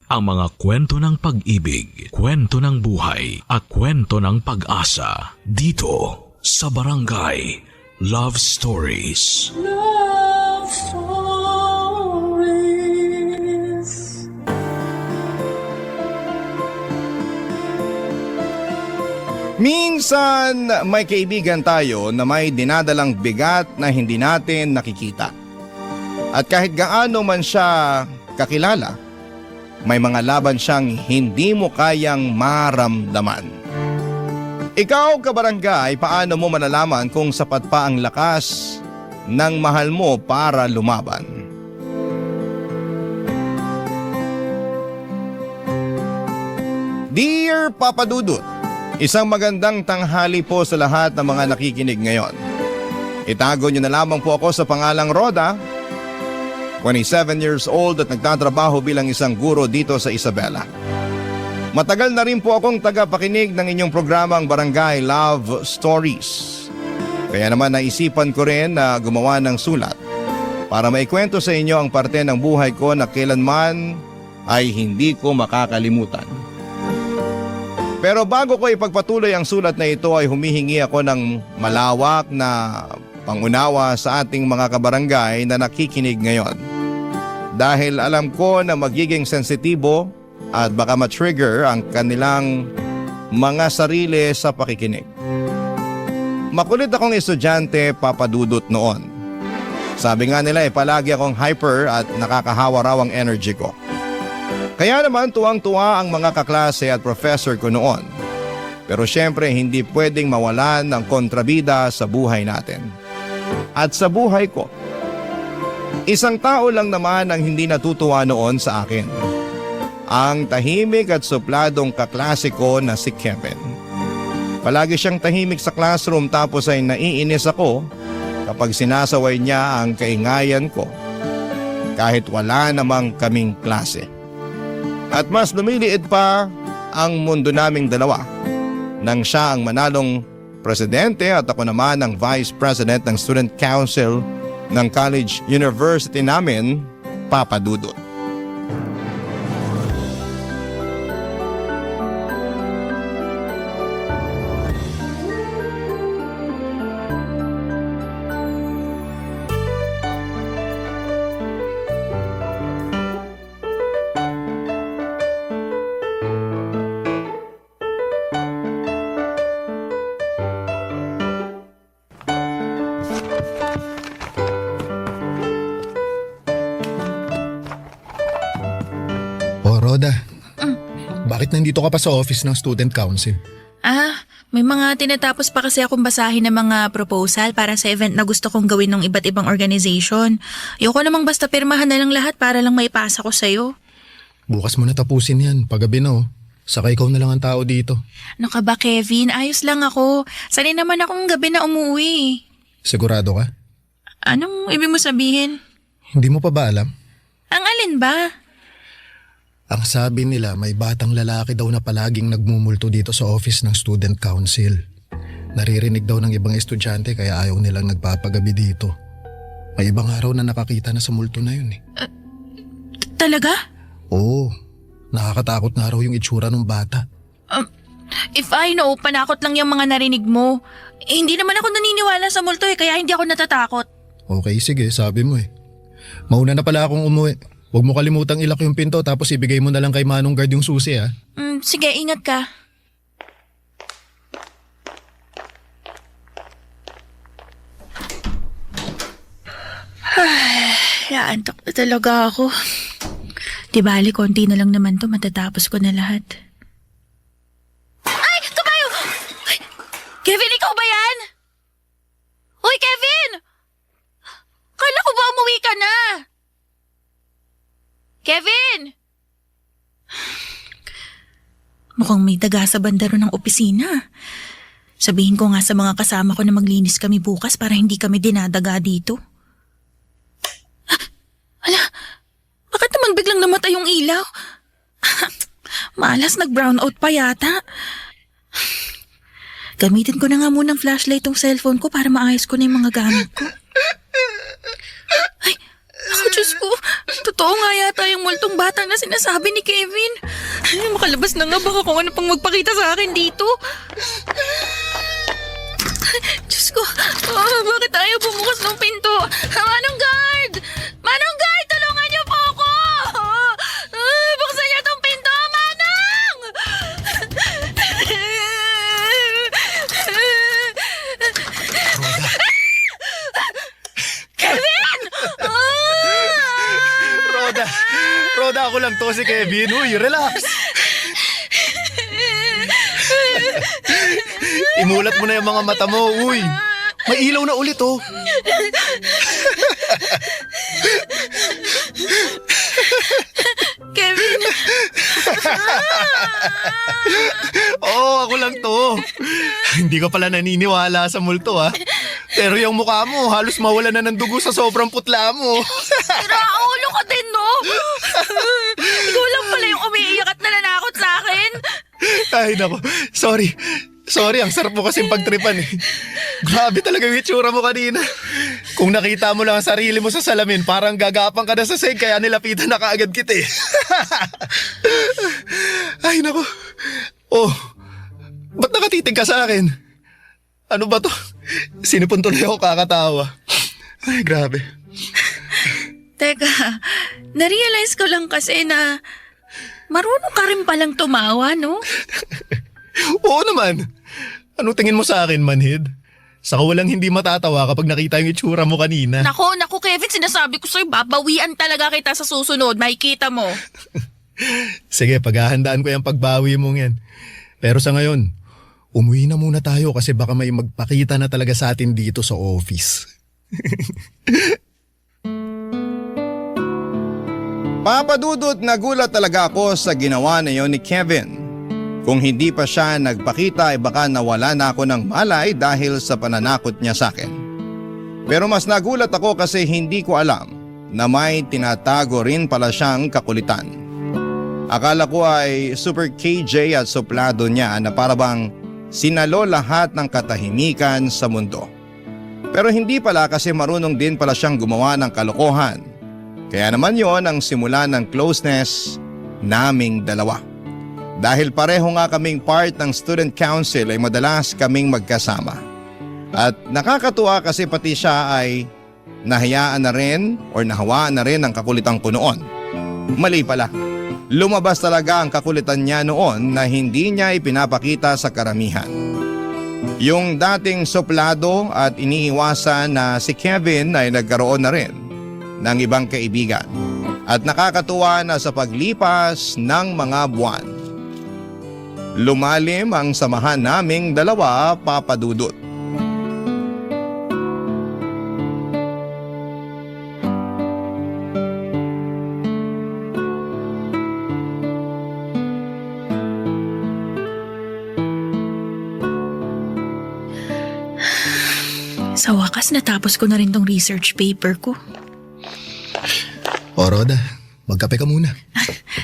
ang mga kwento ng pag-ibig, kwento ng buhay at kwento ng pag-asa dito sa Barangay Love Stories. Love Stories. Minsan, may kaibigan tayo na may dinadalang bigat na hindi natin nakikita. At kahit gaano man siya kakilala, may mga laban siyang hindi mo kayang maramdaman. Ikaw, kabarangay, paano mo malalaman kung sapat pa ang lakas ng mahal mo para lumaban? Dear Papa Dudut, isang magandang tanghali po sa lahat ng mga nakikinig ngayon. Itago niyo na lamang po ako sa pangalang Roda, 27 years old at nagtatrabaho bilang isang guro dito sa Isabela. Matagal na rin po akong tagapakinig ng inyong programang Barangay Love Stories. Kaya naman naisipan ko rin na gumawa ng sulat para maikwento sa inyo ang parte ng buhay ko na kailanman ay hindi ko makakalimutan. Pero bago ko ipagpatuloy ang sulat na ito ay humihingi ako ng malawak na pangunawa sa ating mga kabarangay na nakikinig ngayon. Dahil alam ko na magiging sensitibo at baka ma-trigger ang kanilang mga sarili sa pakikinig. Makulit akong estudyante, papadudot noon. Sabi nga nila palagi akong hyper at nakakahawa raw ang energy ko. Kaya naman tuwang-tuwa ang mga kaklase at professor ko noon. Pero syempre hindi pwedeng mawalan ng kontrabida sa buhay natin. At sa buhay ko, isang tao lang naman ang hindi natutuwa noon sa akin. Ang tahimik at supladong kaklase ko na si Kevin. Palagi siyang tahimik sa classroom tapos ay naiinis ako kapag sinasaway niya ang kaingayan ko kahit wala namang kaming klase. At mas lumiliit pa ang mundo naming dalawa nang siya ang manalong presidente at ako naman ang vice president ng student council ng college university namin, Papa Dudut. Roda, bakit nandito ka pa sa office ng student council? May mga tinatapos pa kasi akong basahin ng mga proposal para sa event na gusto kong gawin ng iba't ibang organization. Ayoko namang basta pirmahan na lang lahat para lang maipasa ko sa'yo. Bukas mo na tapusin yan, paggabi na oh. Saka ikaw na lang ang tao dito. Ano ka ba, Kevin? Ayos lang ako. Sanay naman akong gabi na umuwi. Sigurado ka? Anong ibig mo sabihin? Hindi mo pa ba alam? Ang alin ba? Ang sabi nila may batang lalaki daw na palaging nagmumulto dito sa office ng student council. Naririnig daw ng ibang estudyante kaya ayaw nilang nagpapagabi dito. May ibang araw na nakakita na sa multo na yun eh. Talaga? Oo, nakakatakot nga raw yung itsura ng bata. If I know, panakot lang yung mga narinig mo. Hindi naman ako naniniwala sa multo kaya hindi ako natatakot. Okay, sige, sabi mo eh. Mauna na pala akong umuwi. Huwag mo kalimutang ilak yung pinto tapos ibigay mo na lang kay Manong Guard yung susi ha. Sige, ingat ka. Naantok na talaga ako. Di bali, konti na lang naman to, matatapos ko na lahat. Ay! Tumayo! Ay, Kevin, ikaw ba yan? Uy, Kevin! Kala ko ba umuwi ka na? Kevin! Mukhang may daga sa bandaro ng opisina. Sabihin ko nga sa mga kasama ko na maglinis kami bukas para hindi kami dinadaga dito. Ala, bakit naman biglang namatay yung ilaw? Malas, nag-brown out pa yata. Gamitin ko na nga munang flashlight tong cellphone ko para maayos ko na yung mga gamit ko. Ay, ako Diyos ko. Totoo nga yata yung multong bata na sinasabi ni Kevin. Ay, makalabas na nga baka kung ano pang magpakita sa akin dito. Diyos ko, bakit ayaw bumukas ng pinto? Manong guard! Manong guard, tulungan niyo po ako! Buksan niyo tong pinto, Manong! Kevin! Roda, ako lang to si Kevin. Uy, relax. Imulat mo na yung mga mata mo, uy. May ilaw na ulit, oh. Kevin! Oo, ako lang to. Hindi ka pala naniniwala sa multo, ha? Pero yung mukha mo, halos mawala na ng dugo sa sobrang putla mo. Ulo ka din, no? Ikaw lang pala yung umiiyak at nananakot sa akin. Ay, nako. Sorry, ang sarap mo kasing pagtripan eh. Grabe talaga yung itsura mo kanina. Kung nakita mo lang ang sarili mo sa salamin, parang gagapang ka na sa seg, kaya nilapitan na kaagad kita eh. Ay, nako. Oh, ba't nakatitig ka sa akin? Ano ba to? Sinipon tuloy ako kakatawa. Ay, grabe. Teka, narealize ko lang kasi na marunong ka rin palang tumawa, no? Oo naman. Anong tingin mo sa akin, manhid? Saka walang hindi matatawa kapag nakita yung itsura mo kanina. Nako, Kevin, sinasabi ko sa'yo, babawian talaga kita sa susunod, makikita mo. Sige, paghahandaan ko yung pagbawi mong yan. Pero sa ngayon, umuwi na muna tayo kasi baka may magpakita na talaga sa atin dito sa office. Papadudot, nagulat talaga ako sa ginawa na yon ni Kevin. Kung hindi pa siya nagpakita ay baka nawala na ako ng malay dahil sa pananakot niya sa akin. Pero mas nagulat ako kasi hindi ko alam na may tinatago rin pala siyang kakulitan. Akala ko ay super KJ at suplado niya na parabang sinalo lahat ng katahimikan sa mundo. Pero hindi pala kasi marunong din pala siyang gumawa ng kalokohan. Kaya naman yon ang simula ng closeness naming dalawa. Dahil pareho nga kaming part ng student council ay madalas kaming magkasama. At nakakatuwa kasi pati siya ay nahayaan na rin o nahawaan na rin ang kakulitan ko noon. Mali pala. Lumabas talaga ang kakulitan niya noon na hindi niya ipinapakita sa karamihan. Yung dating suplado at iniiwasan na si Kevin ay nagkaroon na rin ng ibang kaibigan. At nakakatuwa na sa paglipas ng mga buwan, lumalim ang samahan naming dalawa, Papadudot. Sa wakas, natapos ko na rin tong research paper ko. O Roda, magkape ka muna.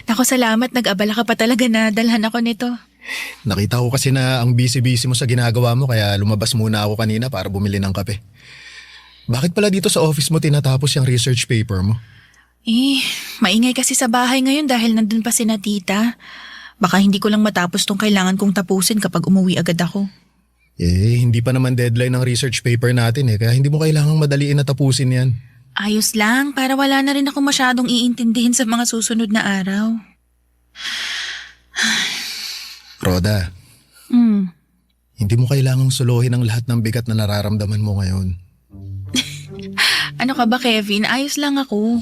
Naku, salamat. Nag-abala ka pa talaga na dalhan ako nito. Nakita ko kasi na ang busy-busy mo sa ginagawa mo kaya lumabas muna ako kanina para bumili ng kape. Bakit pala dito sa office mo tinatapos yung research paper mo? Maingay kasi sa bahay ngayon dahil nandun pa sina tita. Baka hindi ko lang matapos tong kailangan kong tapusin kapag umuwi agad ako. Hindi pa naman deadline ng research paper natin kaya hindi mo kailangang madaliin na tapusin yan. Ayos lang, para wala na rin ako masyadong iintindihin sa mga susunod na araw. Roda, hindi mo kailangang suluhin ang lahat ng bigat na nararamdaman mo ngayon. Ano ka ba, Kevin? Ayos lang ako.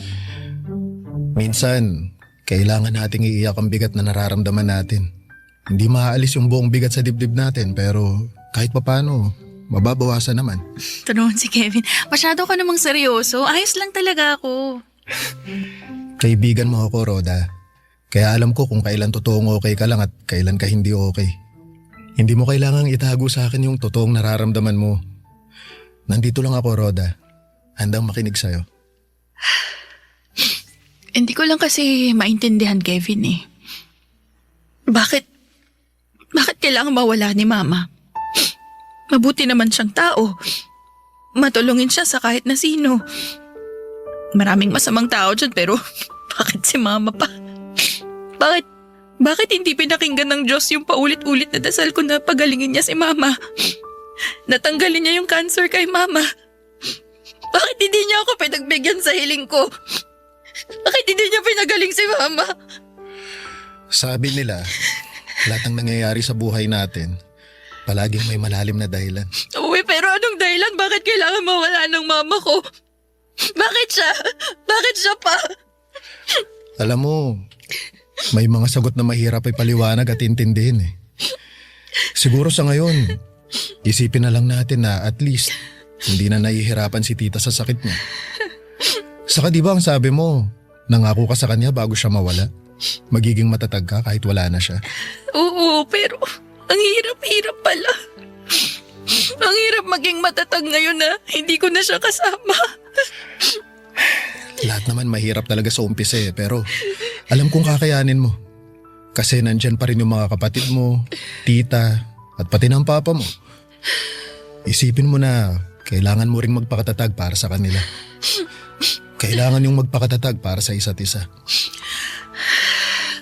Minsan, kailangan nating iiyak ang bigat na nararamdaman natin. Hindi maaalis yung buong bigat sa dibdib natin pero kahit papano, mababawasan naman. Ito naman si Kevin. Masyado ka namang seryoso. Ayos lang talaga ako. Kaibigan mo ako, Roda. Kaya alam ko kung kailan totoong okay ka lang at kailan ka hindi okay. Hindi mo kailangang itago sa akin yung totoong nararamdaman mo. Nandito lang ako, Roda. Handang makinig sa'yo. Hindi ko lang kasi maintindihan, Kevin eh. Bakit kailangan mawala ni Mama? Mabuti naman siyang tao. Matulungin siya sa kahit na sino. Maraming masamang tao dyan pero bakit si Mama pa? Bakit hindi pinakinggan ng Diyos yung paulit-ulit na dasal ko na pagalingin niya si Mama? Natanggalin niya yung cancer kay Mama. Bakit hindi niya ako pinagbigyan sa hiling ko? Bakit hindi niya pinagaling si Mama? Sabi nila, lahat ng nangyayari sa buhay natin, palaging may malalim na dahilan. Uy, pero anong dahilan? Bakit kailangan mawala ng Mama ko? Bakit siya? Bakit siya pa? Alam mo, may mga sagot na mahirap ay paliwanag at intindihin eh. Siguro sa ngayon, isipin na lang natin na at least hindi na nahihirapan si tita sa sakit niya. Saka di ba ang sabi mo, nangako ka sa kanya bago siya mawala? Magiging matatag ka kahit wala na siya. Oo, pero ang hirap-hirap pala. Ang hirap maging matatag ngayon na hindi ko na siya kasama. Lahat naman mahirap talaga sa umpisa eh, pero alam kong kakayanin mo. Kasi nandyan pa rin yung mga kapatid mo, tita, at pati ng papa mo. Isipin mo na kailangan mo ring magpakatatag para sa kanila. Kailangan yung magpakatatag para sa isa't isa.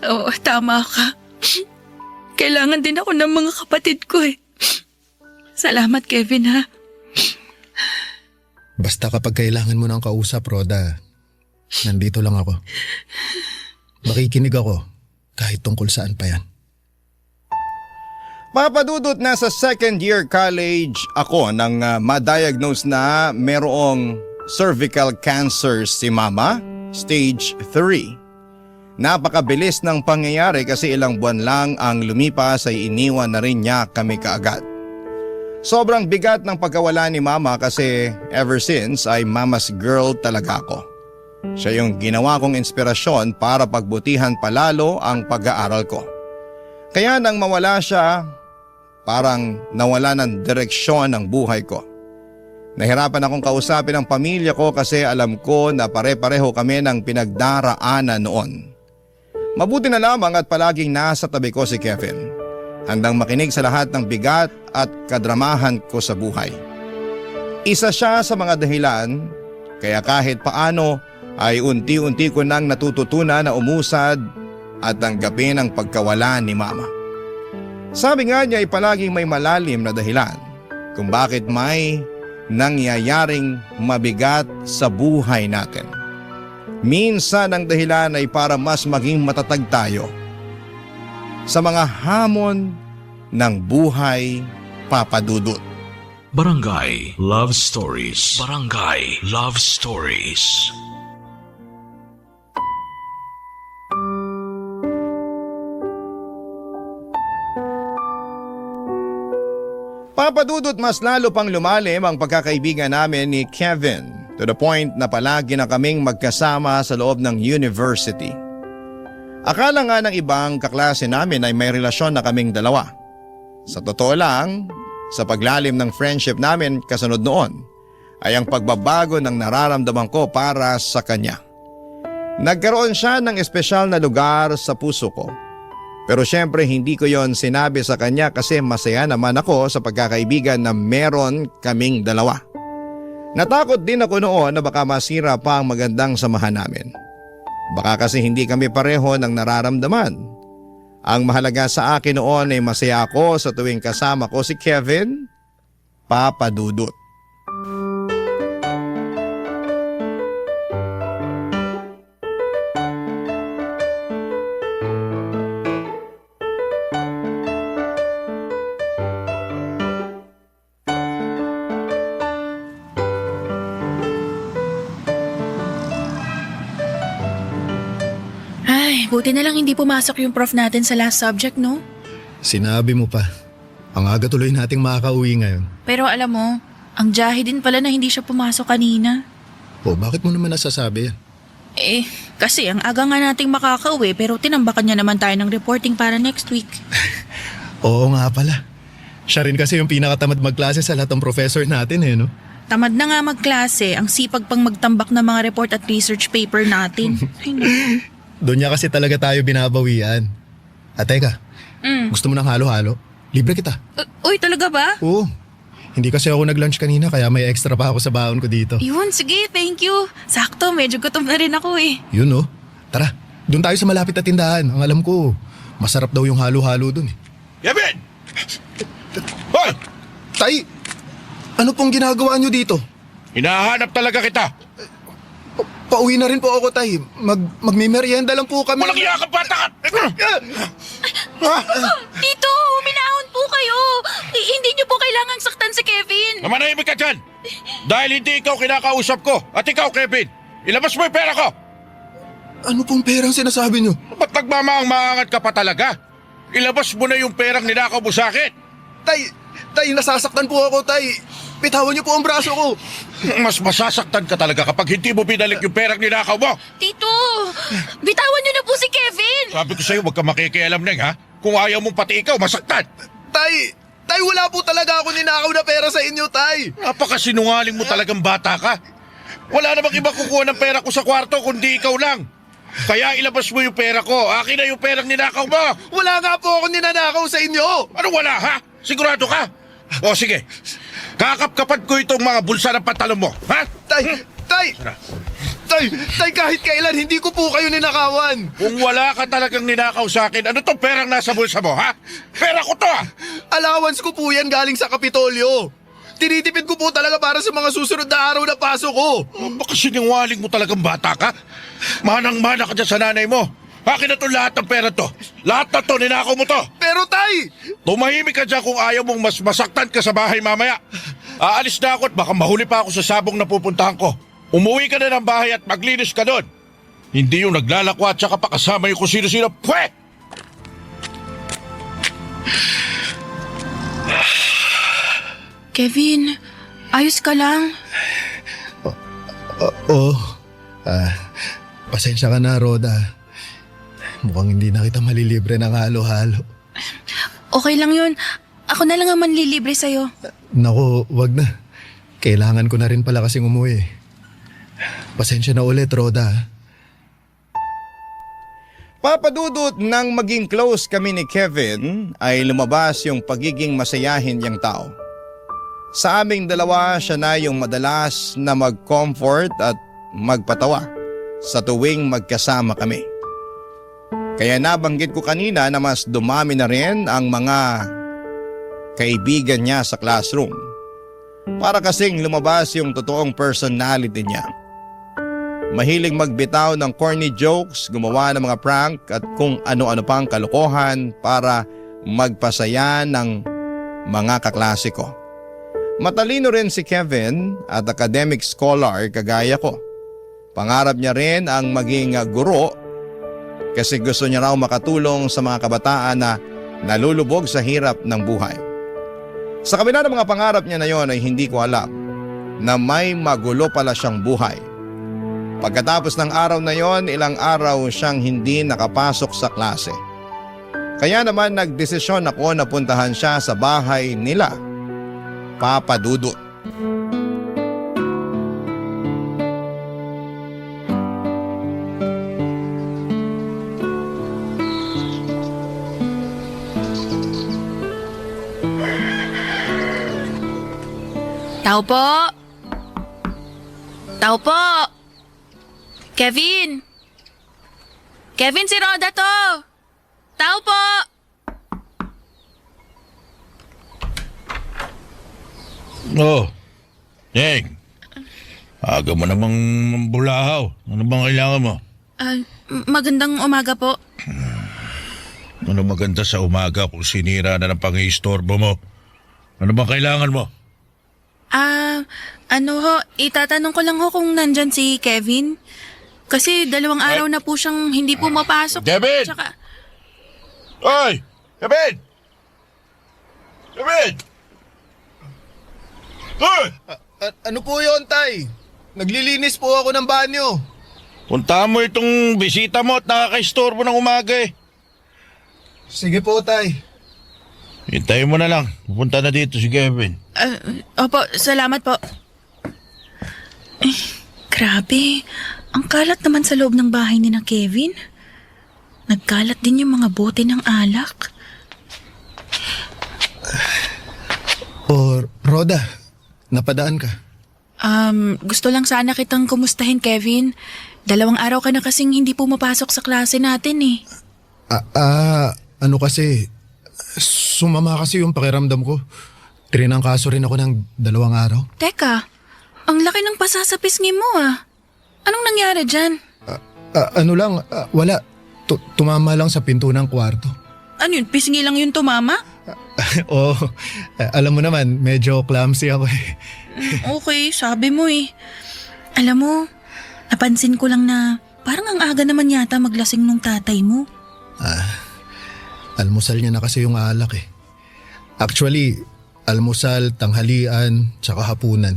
Oo, tama ka. Kailangan din ako ng mga kapatid ko eh. Salamat, Kevin, ha? Basta kapag kailangan mo ng kausap, Roda, nandito lang ako. Makikinig ako kahit tungkol saan pa yan. Papadudot, nasa second year college ako nang ma-diagnose na merong cervical cancer si Mama, stage 3. Napakabilis ng pangyayari kasi ilang buwan lang ang lumipas ay iniwan na rin niya kami kaagad. Sobrang bigat ng pagkawala ni Mama kasi ever since ay Mama's girl talaga ako. Siya yung ginawa kong inspirasyon para pagbutihan palalo ang pag-aaral ko. Kaya nang mawala siya, parang nawala ng direksyon ang buhay ko. Nahirapan akong kausapin ang pamilya ko kasi alam ko na pare-pareho kami ng pinagdaraanan noon. Mabuti na lamang at palaging nasa tabi ko si Kevin, handang makinig sa lahat ng bigat at kadramahan ko sa buhay. Isa siya sa mga dahilan kaya kahit paano ay unti-unti ko nang natututunan na umusad at tanggapin ang pagkawala ni Mama. Sabi nga niya ay palaging may malalim na dahilan kung bakit may nangyayaring mabigat sa buhay natin. Minsan ang dahilan ay para mas maging matatag tayo sa mga hamon ng buhay, Papadudot. Barangay Love Stories. Barangay Love Stories. Papadudot, mas lalo pang lumalim ang pagkakaibigan namin ni Kevin to the point na palagi na kaming magkasama sa loob ng university. Akala nga ng ibang kaklase namin ay may relasyon na kaming dalawa. Sa totoo lang, sa paglalim ng friendship namin kasunod noon ay ang pagbabago ng nararamdaman ko para sa kanya. Nagkaroon siya ng espesyal na lugar sa puso ko. Pero syempre hindi ko yon sinabi sa kanya kasi masaya naman ako sa pagkakaibigan na meron kaming dalawa. Natakot din ako noon na baka masira pa ang magandang samahan namin. Baka kasi hindi kami pareho ng nararamdaman. Ang mahalaga sa akin noon ay masaya ako sa tuwing kasama ko si Kevin, Papadudot. Buti na lang hindi pumasok yung prof natin sa last subject, no? Sinabi mo pa. Ang aga tuloy nating makakauwi ngayon. Pero alam mo, ang jahe din pala na hindi siya pumasok kanina. O bakit mo naman nasasabi yan? Kasi ang aga nga nating makakauwi pero tinambakan niya naman tayo ng reporting para next week. Oo nga pala. Siya rin kasi yung pinakatamad magklase sa lahat ng professor natin eh, no? Tamad na nga magklase, ang sipag pang magtambak ng mga report at research paper natin. Ay, no. Doon niya kasi talaga tayo binabawian. At teka, gusto mo ng halo-halo? Libre kita. Uy, talaga ba? Oo. Hindi kasi ako nag-lunch kanina kaya may extra pa ako sa baon ko dito. Yun, sige, thank you. Sakto, medyo gutom na rin ako eh. Yun oh. Tara, doon tayo sa malapit na tindahan. Ang alam ko, masarap daw yung halo-halo doon eh. Kevin! Hoy! Tay, ano pong ginagawa nyo dito? Hinahanap talaga kita. Pauwi na rin po ako, Tay. Magmimerienda lang po kami. Walang iyakap bata ka! Tito, huminahon po kayo. Hindi niyo po kailangang saktan si Kevin. Namanahimik ka dyan! Dahil hindi ikaw kinakausap ko at ikaw, Kevin, ilabas mo yung pera ko! Ano pong perang sinasabi nyo? Ba't nagmamahang-mahangat ka pa talaga? Ilabas mo na yung perang ninakaw mo sa akin! Tay, nasasaktan po ako, Tay. Bitawan niyo po ang braso ko. Mas masasaktan ka talaga kapag hindi mo binalik yung perang ninakaw mo! Tito, bitawan niyo na po si Kevin. Sabi ko sa'yo, huwag ka makikialam, Neng, ha? Kung ayaw mong pati ikaw, masaktan! Tay, wala po talaga ako ninakaw na pera sa inyo, Tay. Napakasinungaling mo talagang bata ka. Wala namang iba kukuha ng pera ko sa kwarto kundi ikaw lang. Kaya ilabas mo yung pera ko. Akin na yung perang ninakaw mo. Wala nga po ako ninanakaw sa inyo. Ano wala, ha? Sigurado ka? O sige, kakapkapan ko itong mga bulsa ng pantalon mo, ha? Tay, kahit kailan hindi ko po kayo ninakawan. Kung wala ka talagang ninakaw sa akin, ano tong perang nasa bulsa mo, ha? Pera ko to, ha? Allowance ko po yan galing sa Kapitolyo. Tinitipid ko po talaga para sa mga susunod na araw na pasok ko. Baka sinungaling mo talagang bata ka? Manang-mana ka dyan sa nanay mo. Akin na to lahat ng pera to. Lahat na to, ninakaw mo to. Pero Tay! Tumahimik ka dyan kung ayaw mong mas masaktan ka sa bahay mamaya. Aalis na ako at baka mahuli pa ako sa sabong na pupuntahan ko. Umuwi ka na ng bahay at maglinis ka doon. Hindi yung naglalakwa at saka pa kasama yung kung sino-sino. Pwe! Kevin, ayos ka lang? Oo. Pasensya ka na, Roda. Mukhang hindi na kita malilibre ng halo-halo. Okay lang yun. Ako na lang ang manlilibre sa'yo. Naku, wag na. Kailangan ko na rin pala kasing umuwi. Pasensya na ulit, Roda. Papadudot nang maging close kami ni Kevin ay lumabas yung pagiging masayahin niyang tao. Sa aming dalawa, siya na yung madalas na mag-comfort at magpatawa sa tuwing magkasama kami. Kaya nabanggit ko kanina na mas dumami na rin ang mga kaibigan niya sa classroom. Para kasing lumabas yung totoong personality niya. Mahilig magbitaw ng corny jokes, gumawa ng mga prank at kung ano-ano pang kalokohan para magpasaya ng mga kaklase ko. Matalino rin si Kevin at academic scholar kagaya ko. Pangarap niya rin ang maging guro kasi gusto niya raw makatulong sa mga kabataan na nalulubog sa hirap ng buhay. Sa kabila ng mga pangarap niya na yon ay hindi ko alam na may magulo pala siyang buhay. Pagkatapos ng araw na yon, ilang araw siyang hindi nakapasok sa klase. Kaya naman nagdesisyon ako na puntahan siya sa bahay nila, Papa Dudut. Tao po! Tao po! Kevin! Kevin, si Roda to! Tao po! Oh, Neng. Aga mo namang bulahaw. Ano bang kailangan mo? Magandang umaga po. Ano maganda sa umaga kung sinira na ng pang-iistorbo mo? Ano bang kailangan mo? Itatanong ko lang ho kung nandyan si Kevin. Kasi 2 araw na po siyang hindi pumapasok. Kevin! Tsaka, Oy! Kevin! Kevin! Hoy! Ano po yon, Tay? Naglilinis po ako ng banyo. Puntahan mo itong bisita mo at nakaka-istorbo ng umaga eh. Sige po, Tay. Hintayin mo na lang. Pupunta na dito si Kevin. opo, salamat po. Grabe. Ang kalat naman sa loob ng bahay ni na Kevin. Nagkalat din yung mga bote ng alak. Roda, napadaan ka. Gusto lang sana kitang kumustahin, Kevin. 2 araw ka na kasing hindi pumapasok sa klase natin eh. Ano kasi, sumama kasi yung pakiramdam ko. Trinangkaso rin ako ng 2 araw. Teka, ang laki ng pasasapisngi mo ah. Anong nangyari dyan? Wala. Tumama lang sa pinto ng kwarto. Ano yun, pisngi lang yun tumama? Oo, alam mo naman, medyo clumsy ako eh. Okay, sabi mo eh. Alam mo, napansin ko lang na parang ang aga naman yata maglasing nung tatay mo. Almusal niya na kasi yung alak eh. Actually, almusal, tanghalian, tsaka hapunan.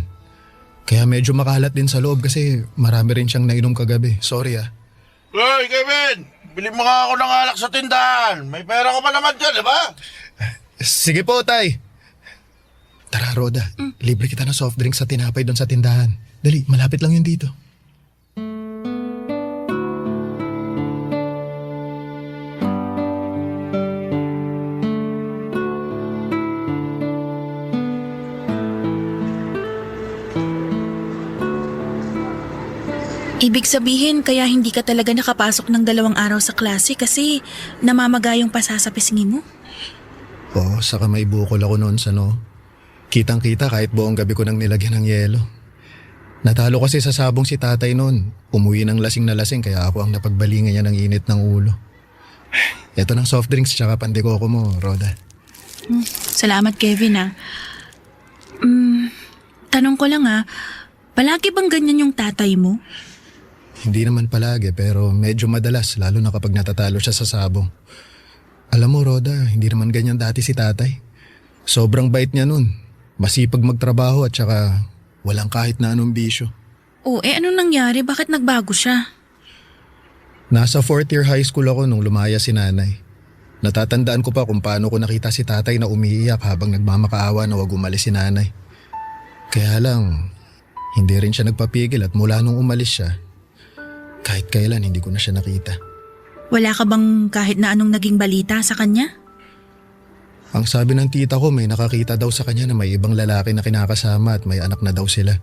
Kaya medyo makalat din sa loob kasi marami rin siyang nainom kagabi. Sorry ah. Hoy, Kevin! Bili mo nga ako ng alak sa tindahan. May pera ko pa naman dyan, di ba? Sige po, tay. Tara, Roda. Libre kita ng soft drink sa tinapay doon sa tindahan. Dali, malapit lang yun dito. Ibig sabihin, kaya hindi ka talaga nakapasok ng 2 araw sa klase kasi namamaga yung pasasapisngi mo? Oo, saka may bukol ako noon sa Kitang-kita kahit buong gabi ko nang nilagyan ng yelo. Natalo kasi sa sabong si tatay noon. Umuwi ng lasing na lasing kaya ako ang napagbalingan niya ng init ng ulo. Ito ng soft drinks tsaka pandikoko mo, Roda. Salamat, Kevin ah. Tanong ko lang ah, palagi bang ganyan yung tatay mo? Hindi naman palagi pero medyo madalas lalo na kapag natatalo siya sa sabong. Alam mo, Roda, hindi naman ganyan dati si tatay. Sobrang bait niya nun. Masipag magtrabaho at saka walang kahit na anong bisyo. Anong nangyari? Bakit nagbago siya? Nasa 4th year high school ako nung lumaya si nanay. Natatandaan ko pa kung paano ko nakita si tatay na umiiyak habang nagmamakaawa na wag umalis si nanay. Kaya lang, hindi rin siya nagpapigil at mula nung umalis siya, kahit kailan hindi ko na siya nakita. Wala ka bang kahit na anong naging balita sa kanya? Ang sabi ng tita ko may nakakita daw sa kanya na may ibang lalaki na kinakasama at may anak na daw sila.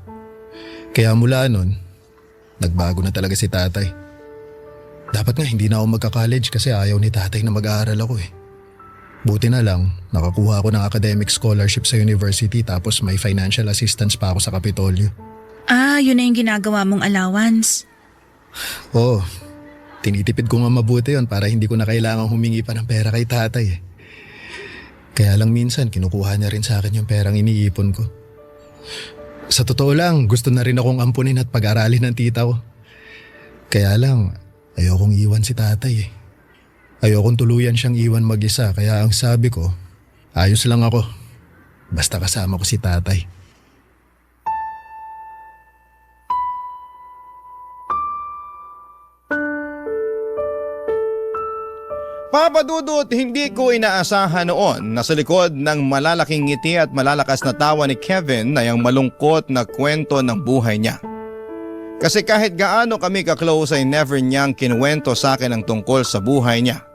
Kaya mula nun, nagbago na talaga si tatay. Dapat nga hindi na ako magka-college kasi ayaw ni tatay na mag-aaral ako eh. Buti na lang, nakakuha ako ng academic scholarship sa university tapos may financial assistance pa ako sa Kapitolyo. Yun na yung ginagawa mong allowance. Oo, tinitipid ko nga mabuti yon para hindi ko na kailangang humingi pa ng pera kay tatay eh. Kaya lang minsan kinukuha niya rin sa akin yung perang iniipon ko. Sa totoo lang, gusto na rin akong ampunin at pag-aralin ng tita ko. Kaya lang, ayokong iwan si tatay eh. Ayokong tuluyan siyang iwan mag-isa kaya ang sabi ko, ayos lang ako. Basta kasama ko si tatay. Papa Dudut, hindi ko inaasahan noon na sa likod ng malalaking ngiti at malalakas na tawa ni Kevin ay ang malungkot na kwento ng buhay niya. Kasi kahit gaano kami ka-close ay never niyang kinuwento sa akin ang tungkol sa buhay niya.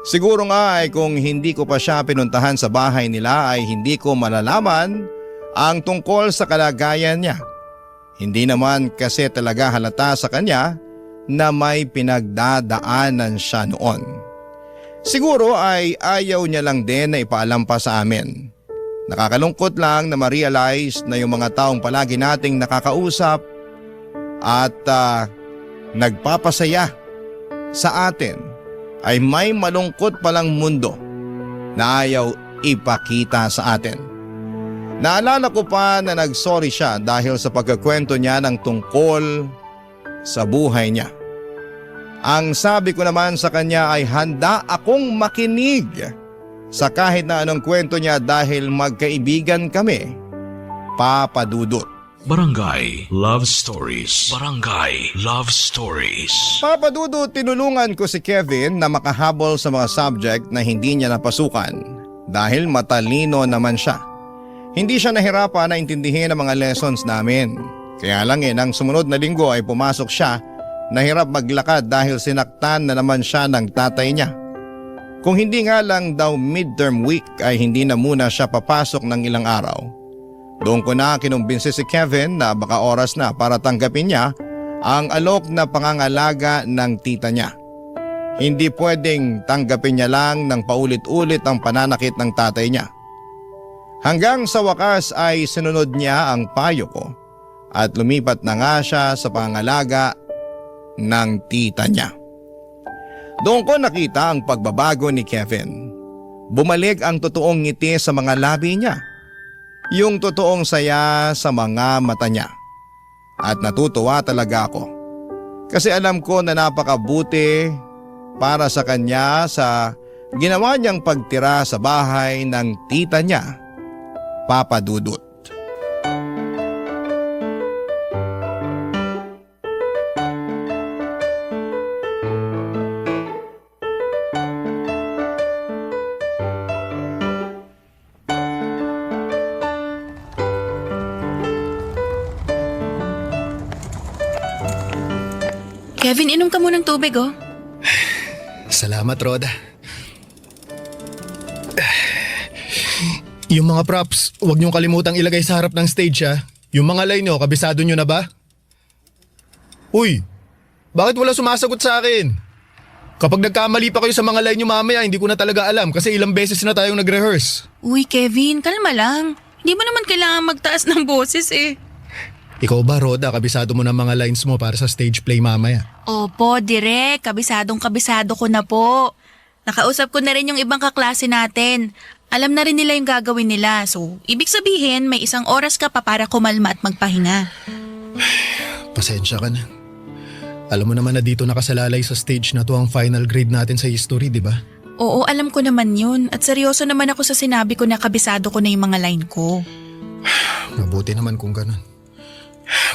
Siguro nga ay kung hindi ko pa siya pinuntahan sa bahay nila ay hindi ko malalaman ang tungkol sa kalagayan niya. Hindi naman kasi talaga halata sa kanya na may pinagdadaanan siya noon. Siguro ay ayaw niya lang din na ipaalam pa sa amin. Nakakalungkot lang na ma-realize na yung mga taong palagi nating nakakausap at nagpapasaya sa atin ay may malungkot palang mundo na ayaw ipakita sa atin. Naalala ko pa na nagsorry siya dahil sa pagkakwento niya ng tungkol sa buhay niya. Ang sabi ko naman sa kanya ay handa akong makinig sa kahit na anong kwento niya dahil magkaibigan kami, Papa Dudut. Barangay Love Stories. Barangay Love Stories. Papa Dudut, tinulungan ko si Kevin na makahabol sa mga subject na hindi niya napasukan dahil matalino naman siya. Hindi siya nahirapan na intindihin ang mga lessons namin. Kaya lang nang sumunod na linggo ay pumasok siya. Nahirap maglakad dahil sinaktan na naman siya ng tatay niya. Kung hindi nga lang daw midterm week ay hindi na muna siya papasok ng ilang araw. Doon ko na kinumbinsi si Kevin na baka oras na para tanggapin niya ang alok na pangangalaga ng tita niya. Hindi pwedeng tanggapin niya lang ng paulit-ulit ang pananakit ng tatay niya. Hanggang sa wakas ay sinunod niya ang payo ko at lumipat na nga siya sa pangangalaga ng tita niya. Doon ko nakita ang pagbabago ni Kevin. Bumalik ang totoong ngiti sa mga labi niya. Yung totoong saya sa mga mata niya. At natutuwa talaga ako. Kasi alam ko na napakabuti para sa kanya sa ginawa niyang pagtira sa bahay ng tita niya, Papa Dudut. Kevin, inom ka munang tubig, oh. Salamat, Roda. Yung mga props, huwag niyong kalimutang ilagay sa harap ng stage ha. Yung mga line niyo, kabisado niyo na ba? Uy, bakit wala sumasagot sa akin? Kapag nagkamali pa kayo sa mga line niyo mamaya, hindi ko na talaga alam kasi ilang beses na tayong nag-rehearse. Uy, Kevin, kalma lang. Hindi mo naman kailangan magtaas ng boses eh. Ikaw ba, Roda, kabisado mo na mga lines mo para sa stage play mamaya? Opo, direk. Kabisado ko na po. Nakausap ko na rin yung ibang kaklase natin. Alam na rin nila yung gagawin nila. So, ibig sabihin, may 1 oras ka pa para kumalma at magpahinga. Pasensya ka na. Alam mo naman na dito nakasalalay sa stage na to ang final grade natin sa history, di ba? Oo, alam ko naman yun. At seryoso naman ako sa sinabi ko na kabisado ko na yung mga line ko. Mabuti naman kung ganun.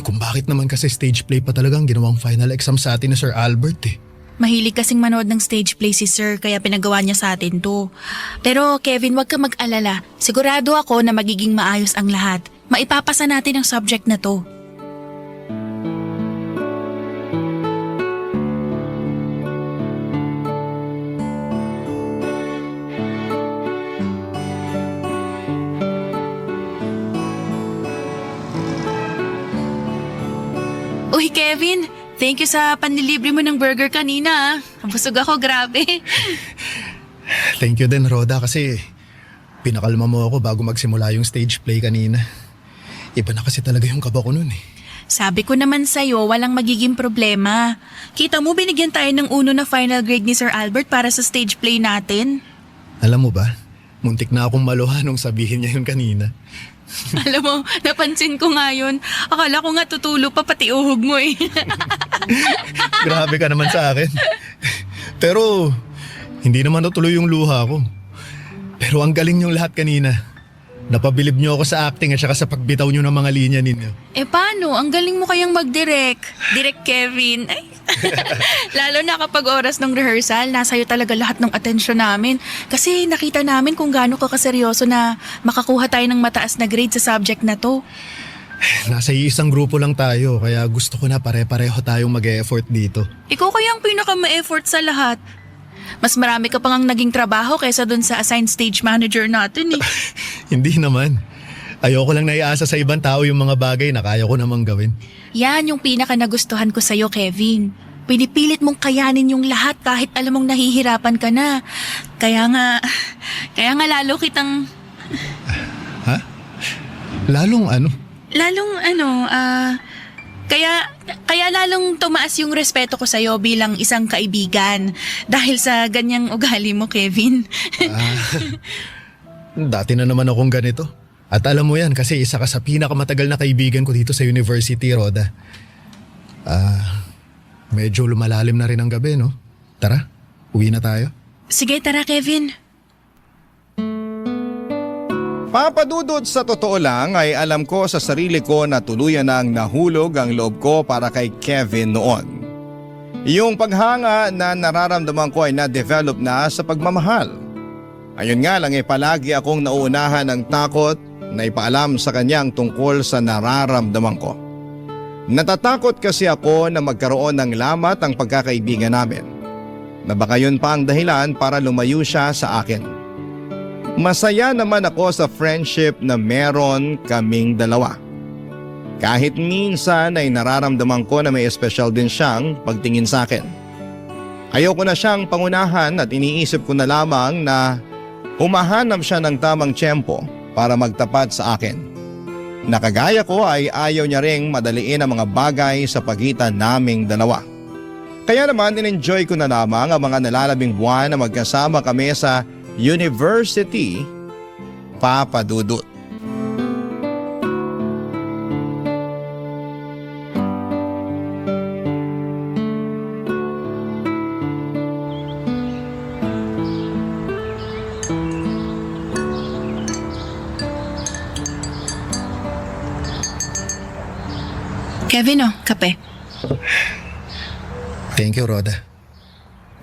Kung bakit naman kasi stage play pa talagang ginawang final exam sa atin ni Sir Albert eh. Mahilig kasing manood ng stage play si Sir kaya pinagawa niya sa atin to. Pero Kevin, wag ka mag-alala. Sigurado ako na magiging maayos ang lahat. Maipapasa natin ang subject na to. Uy, Kevin, thank you sa panlilibre mo ng burger kanina. Busog ako, grabe. Thank you din, Roda, kasi pinakalma mo ako bago magsimula yung stage play kanina. Iba na kasi talaga yung kaba ko nun eh. Sabi ko naman sa'yo, walang magiging problema. Kita mo, binigyan tayo ng 1 na final grade ni Sir Albert para sa stage play natin. Alam mo ba, muntik na akong maluha nung sabihin niya yun kanina. Alam mo, napansin ko nga yun. Akala ko nga tutulo pa pati uhog mo eh. Grabe ka naman sa akin. Pero, hindi naman natuloy yung luha ko. Pero ang galing niyong lahat kanina. Napabilib niyo ako sa acting at saka sa pagbitaw niyo ng mga linya ninyo. Eh paano? Ang galing mo kayang mag-direct. Direct Kevin. Ay. Lalo na kapag oras ng rehearsal, nasa'yo talaga lahat ng atensyon namin. Kasi nakita namin kung gaano ka kaseryoso na makakuha tayo ng mataas na grade sa subject na to. Nasa isang grupo lang tayo, kaya gusto ko na pare-pareho tayong mag-e-effort dito. Ikaw kaya ang pinaka-ma-effort sa lahat. Mas marami ka pang naging trabaho kaysa dun sa assigned stage manager natin eh. Hindi naman. Ayoko lang naiasa sa ibang tao yung mga bagay na kaya ko namang gawin. Yan yung pinaka-nagustuhan ko sa'yo, Kevin. Pinipilit mong kayanin yung lahat kahit alam mong nahihirapan ka na. Kaya nga lalo kitang... Ha? Lalong ano? Kaya lalong tumaas yung respeto ko sa'yo bilang isang kaibigan dahil sa ganyang ugali mo, Kevin. Dati na naman akong ganito. At alam mo yan kasi isa ka sa pinakamatagal na kaibigan ko dito sa university, Roda. Medyo lumalalim na rin ang gabi, no? Tara, uwi na tayo. Sige, tara, Kevin. Papadudod sa totoo lang ay alam ko sa sarili ko na tuluyan nang nahulog ang loob ko para kay Kevin noon. Yung paghanga na nararamdaman ko ay na-develop na sa pagmamahal. Ayun nga lang palagi akong nauunahan ng takot na ipaalam sa kanyang tungkol sa nararamdaman ko. Natatakot kasi ako na magkaroon ng lamat ang pagkakaibigan namin. Na baka yun pa ang dahilan para lumayo siya sa akin. Masaya naman ako sa friendship na meron kaming dalawa. Kahit minsan ay nararamdaman ko na may espesyal din siyang pagtingin sa akin. Ayoko na siyang pangunahan at iniisip ko na lamang na humahanap siya ng tamang tiyempo para magtapat sa akin. Nakagaya ko ay ayaw niya ring madaliin ang mga bagay sa pagitan naming dalawa. Kaya naman in-enjoy ko na lamang ang mga nalalabing buwan na magkasama kami sa University, Papa Dudut. Kevin, kape. Thank you, Rhoda.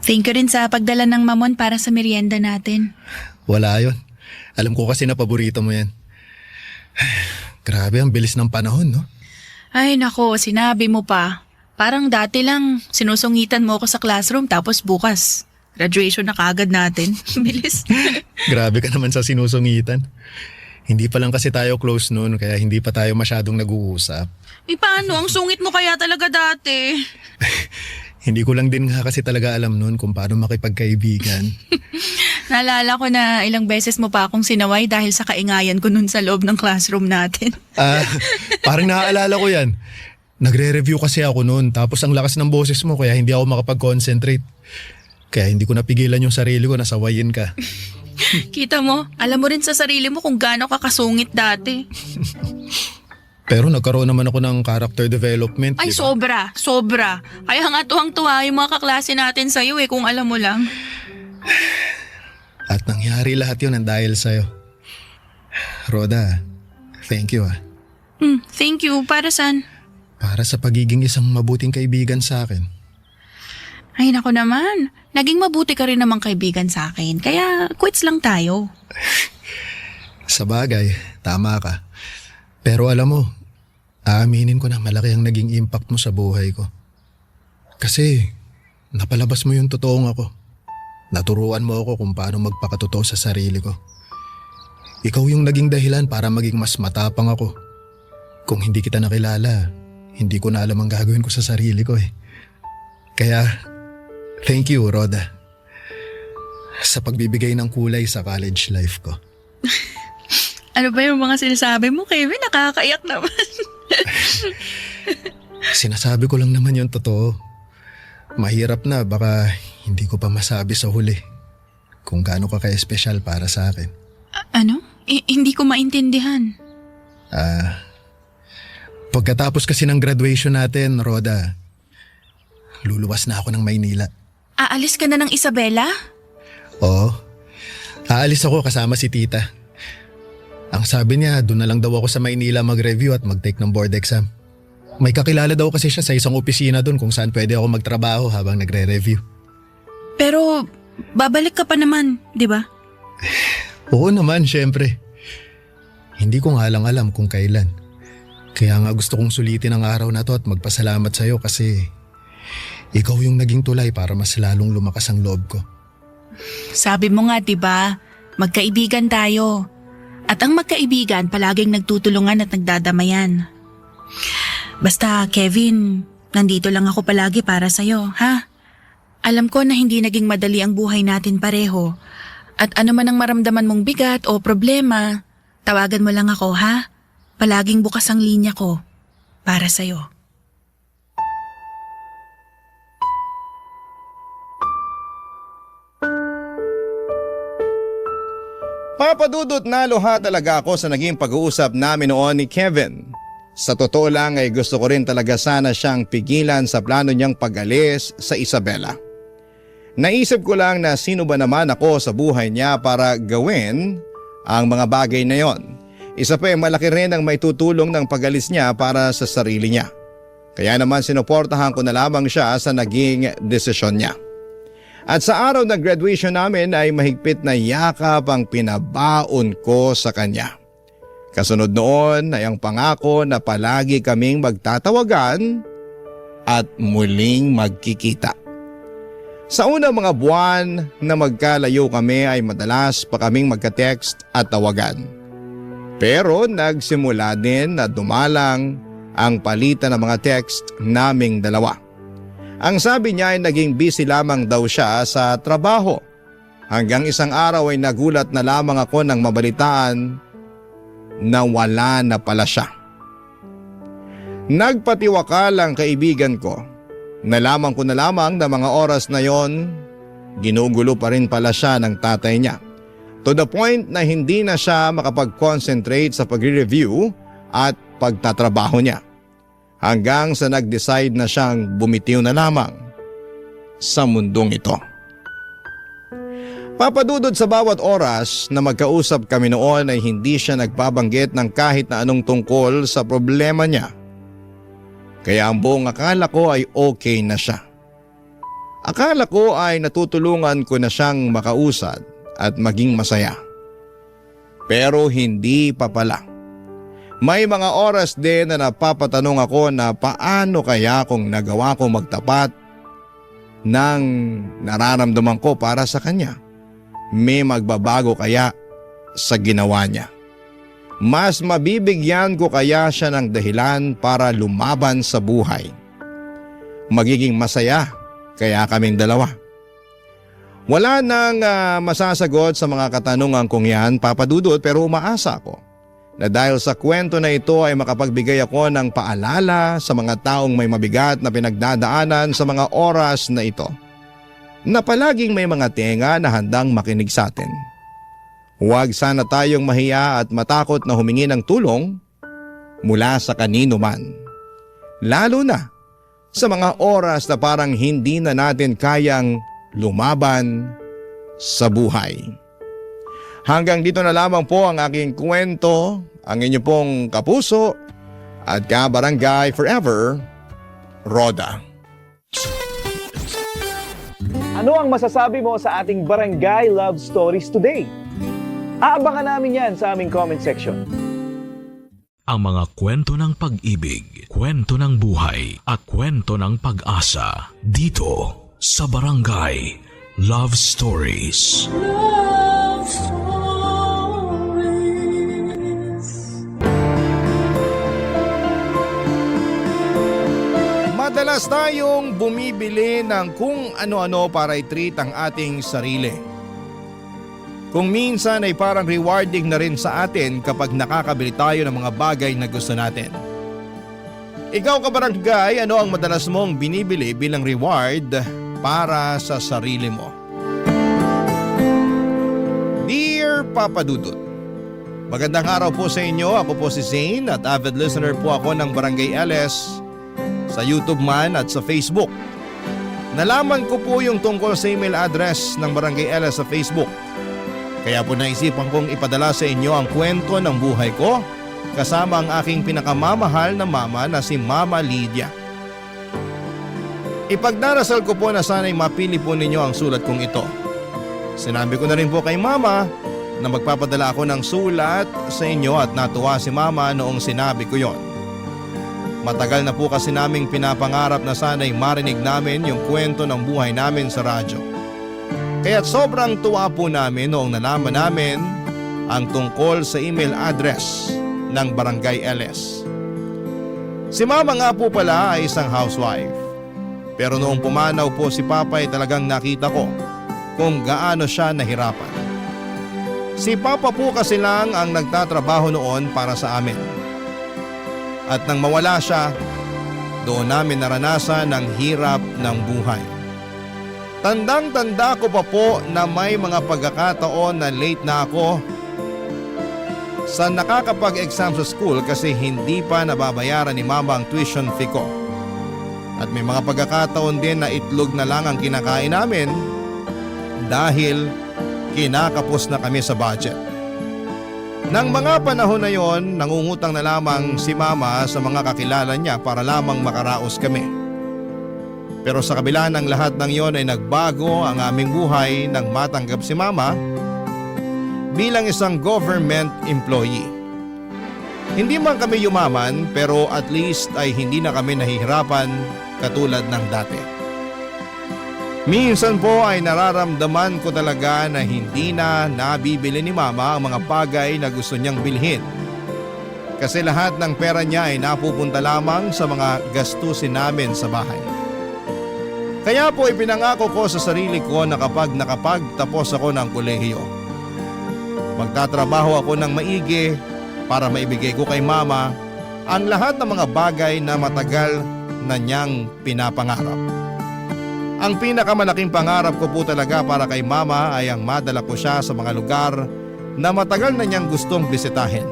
Thank you rin sa pagdala ng mamon para sa merienda natin. Wala yun. Alam ko kasi na paborito mo yan. Grabe, ang bilis ng panahon, no? Ay nako, sinabi mo pa. Parang dati lang, sinusungitan mo ako sa classroom tapos bukas. Graduation na kaagad natin. Bilis. Grabe ka naman sa sinusungitan. Hindi pa lang kasi tayo close noon kaya hindi pa tayo masyadong nag-uusap. Paano? Ang sungit mo kaya talaga dati. Hindi ko lang din nga kasi talaga alam noon kung paano makipagkaibigan. Naalala ko na ilang beses mo pa akong sinaway dahil sa kaingayan ko nun sa loob ng classroom natin. Parang naaalala ko yan. Nagre-review kasi ako noon tapos ang lakas ng boses mo kaya hindi ako makapag-concentrate. Kaya hindi ko napigilan yung sarili ko na sawayin ka. Kita mo, alam mo rin sa sarili mo kung gaano ka kasungit dati. Pero nagkaroon naman ako ng character development. Ay, diba? sobra. Kaya nga tuwang-tuwa yung mga kaklase natin sa'yo kung alam mo lang. At nangyari lahat yun ang dahil sa'yo. Rhoda, thank you . Thank you. Para saan? Para sa pagiging isang mabuting kaibigan sa akin. Ay, nako naman. Naging mabuti ka rin namang kaibigan sa akin. Kaya quits lang tayo. Sa bagay, tama ka. Pero alam mo, aaminin ko na malaki ang naging impact mo sa buhay ko. Kasi napalabas mo yung totoong ako. Naturuan mo ako kung paano magpakatotoo sa sarili ko. Ikaw yung naging dahilan para maging mas matapang ako. Kung hindi kita nakilala, hindi ko na alam ang gagawin ko sa sarili ko . Kaya, thank you, Rhoda. Sa pagbibigay ng kulay sa college life ko. Ano ba yung mga sinasabi mo, Kevin? Nakakaiyak naman. Sinasabi ko lang naman yung totoo. Mahirap na, baka hindi ko pa masabi sa huli kung gaano ka ka-espesyal para sa akin. Ano? Hindi ko maintindihan. Pagkatapos kasi ng graduation natin, Rhoda, luluwas na ako ng Maynila. Aalis ka na ng Isabela? Oo. Aalis ako kasama si tita. Ang sabi niya, doon na lang daw ako sa Maynila mag-review at mag-take ng board exam. May kakilala daw kasi siya sa isang opisina doon kung saan pwede ako magtrabaho habang nagre-review. Pero babalik ka pa naman, di ba? Oo naman, syempre. Hindi ko nga lang alam kung kailan. Kaya nga gusto kong sulitin ang araw na to at magpasalamat sa'yo kasi ikaw yung naging tulay para mas lalong lumakas ang loob ko. Sabi mo nga, di ba? Magkaibigan tayo. At ang magkaibigan palaging nagtutulungan at nagdadamayan. Basta, Kevin, nandito lang ako palagi para sa'yo, ha? Alam ko na hindi naging madali ang buhay natin pareho. At ano man ang maramdaman mong bigat o problema, tawagan mo lang ako, ha? Palaging bukas ang linya ko para sa'yo. Papadudot na luha talaga ako sa naging pag-uusap namin noon ni Kevin. Sa totoo lang ay gusto ko rin talaga sana siyang pigilan sa plano niyang pag-alis sa Isabela. Naisip ko lang na sino ba naman ako sa buhay niya para gawin ang mga bagay na yon. Isa pa malaki rin ang may tutulong ng pag-alis niya para sa sarili niya. Kaya naman sinuportahan ko na lamang siya sa naging desisyon niya. At sa araw ng graduation namin ay mahigpit na yakap ang pinabaon ko sa kanya. Kasunod noon ay ang pangako na palagi kaming magtatawagan at muling magkikita. Sa unang mga buwan na magkalayo kami ay madalas pa kaming magka-text at tawagan. Pero nagsimula din na dumalang ang palitan ng mga text naming dalawa. Ang sabi niya ay naging busy lamang daw siya sa trabaho. Hanggang isang araw ay nagulat na lamang ako nang mabalitaan na wala na pala siya. Nagpatiwakal ang kaibigan ko. Nalaman ko na lamang na mga oras na yon, ginugulo pa rin pala siya ng tatay niya. To the point na hindi na siya makapag-concentrate sa pagre-review at pagtatrabaho niya. Hanggang sa nag-decide na siyang bumitiw na lamang sa mundong ito. Papadudod sa bawat oras na magkausap kami noon ay hindi siya nagbabanggit ng kahit na anong tungkol sa problema niya. Kaya ang buong akala ko ay okay na siya. Akala ko ay natutulungan ko na siyang makausad at maging masaya. Pero hindi pa pala. May mga oras din na napapatanong ako na paano kaya kung nagawa ko magtapat ng nararamdaman ko para sa kanya. May magbabago kaya sa ginawa niya? Mas mabibigyan ko kaya siya ng dahilan para lumaban sa buhay? Magiging masaya kaya kaming dalawa? Wala nang masasagot sa mga katanungan kong yan, Papa Dudut, pero umaasa ako na dahil sa kwento na ito ay makapagbigay ako ng paalala sa mga taong may mabigat na pinagdadaanan sa mga oras na ito, na palaging may mga tenga na handang makinig sa atin. Huwag sana tayong mahiya at matakot na humingi ng tulong mula sa kanino man. Lalo na sa mga oras na parang hindi na natin kayang lumaban sa buhay. Hanggang dito na lamang po ang aking kwento, ang inyo pong kapuso at kabarangay forever, Roda. Ano ang masasabi mo sa ating Barangay Love Stories today? Aabangan namin yan sa aming comment section. Ang mga kwento ng pag-ibig, kwento ng buhay at kwento ng pag-asa dito sa Barangay Love Stories. Love Stories. Madalas tayong bumibili ng kung ano-ano para i-treat ang ating sarili. Kung minsan ay parang rewarding na rin sa atin kapag nakakabili tayo ng mga bagay na gusto natin. Ikaw kabarangay, ano ang madalas mong binibili bilang reward para sa sarili mo? Dear Papa Dudut, magandang araw po sa inyo. Ako po si Zane at avid listener po ako ng Barangay LS sa YouTube man at sa Facebook. Nalaman ko po yung tungkol sa email address ng Barangay LS sa Facebook. Kaya po naisipan kong ipadala sa inyo ang kwento ng buhay ko kasama ang aking pinakamamahal na mama na si Mama Lydia. Ipagdarasal ko po na sana'y mapili po ninyo ang sulat kong ito. Sinabi ko na rin po kay Mama na magpapadala ako ng sulat sa inyo at natuwa si Mama noong sinabi ko yon. Matagal na po kasi naming pinapangarap na sana'y marinig namin yung kwento ng buhay namin sa radyo. Kaya't sobrang tuwa po namin noong nalaman namin ang tungkol sa email address ng Barangay LS. Si Mama nga po pala ay isang housewife. Pero noong pumanaw po si Papa ay talagang nakita ko kung gaano siya nahirapan. Si Papa po kasi lang ang nagtatrabaho noon para sa amin. At nang mawala siya, doon namin naranasan ang hirap ng buhay. Tandang-tanda ko pa po na may mga pagkakataon na late na ako sa nakakapag-exam sa school kasi hindi pa nababayaran ni Mama ang tuition fee ko. At may mga pagkakataon din na itlog na lang ang kinakain namin dahil kinakapos na kami sa budget. Nang mga panahon na yon, nangungutang na lamang si Mama sa mga kakilala niya para lamang makaraos kami. Pero sa kabila ng lahat ng yon ay nagbago ang aming buhay nang matanggap si Mama bilang isang government employee. Hindi man kami yumaman pero at least ay hindi na kami nahihirapan katulad ng dati. Minsan po ay nararamdaman ko talaga na hindi na nabibili ni Mama ang mga bagay na gusto niyang bilhin. Kasi lahat ng pera niya ay napupunta lamang sa mga gastusin namin sa bahay. Kaya po ipinangako ko sa sarili ko na kapag nakapagtapos ako ng kolehiyo, magtatrabaho ako ng maigi para maibigay ko kay Mama ang lahat ng mga bagay na matagal na niyang pinapangarap. Ang pinakamalaking pangarap ko po talaga para kay Mama ay ang madala ko siya sa mga lugar na matagal na niyang gustong bisitahin.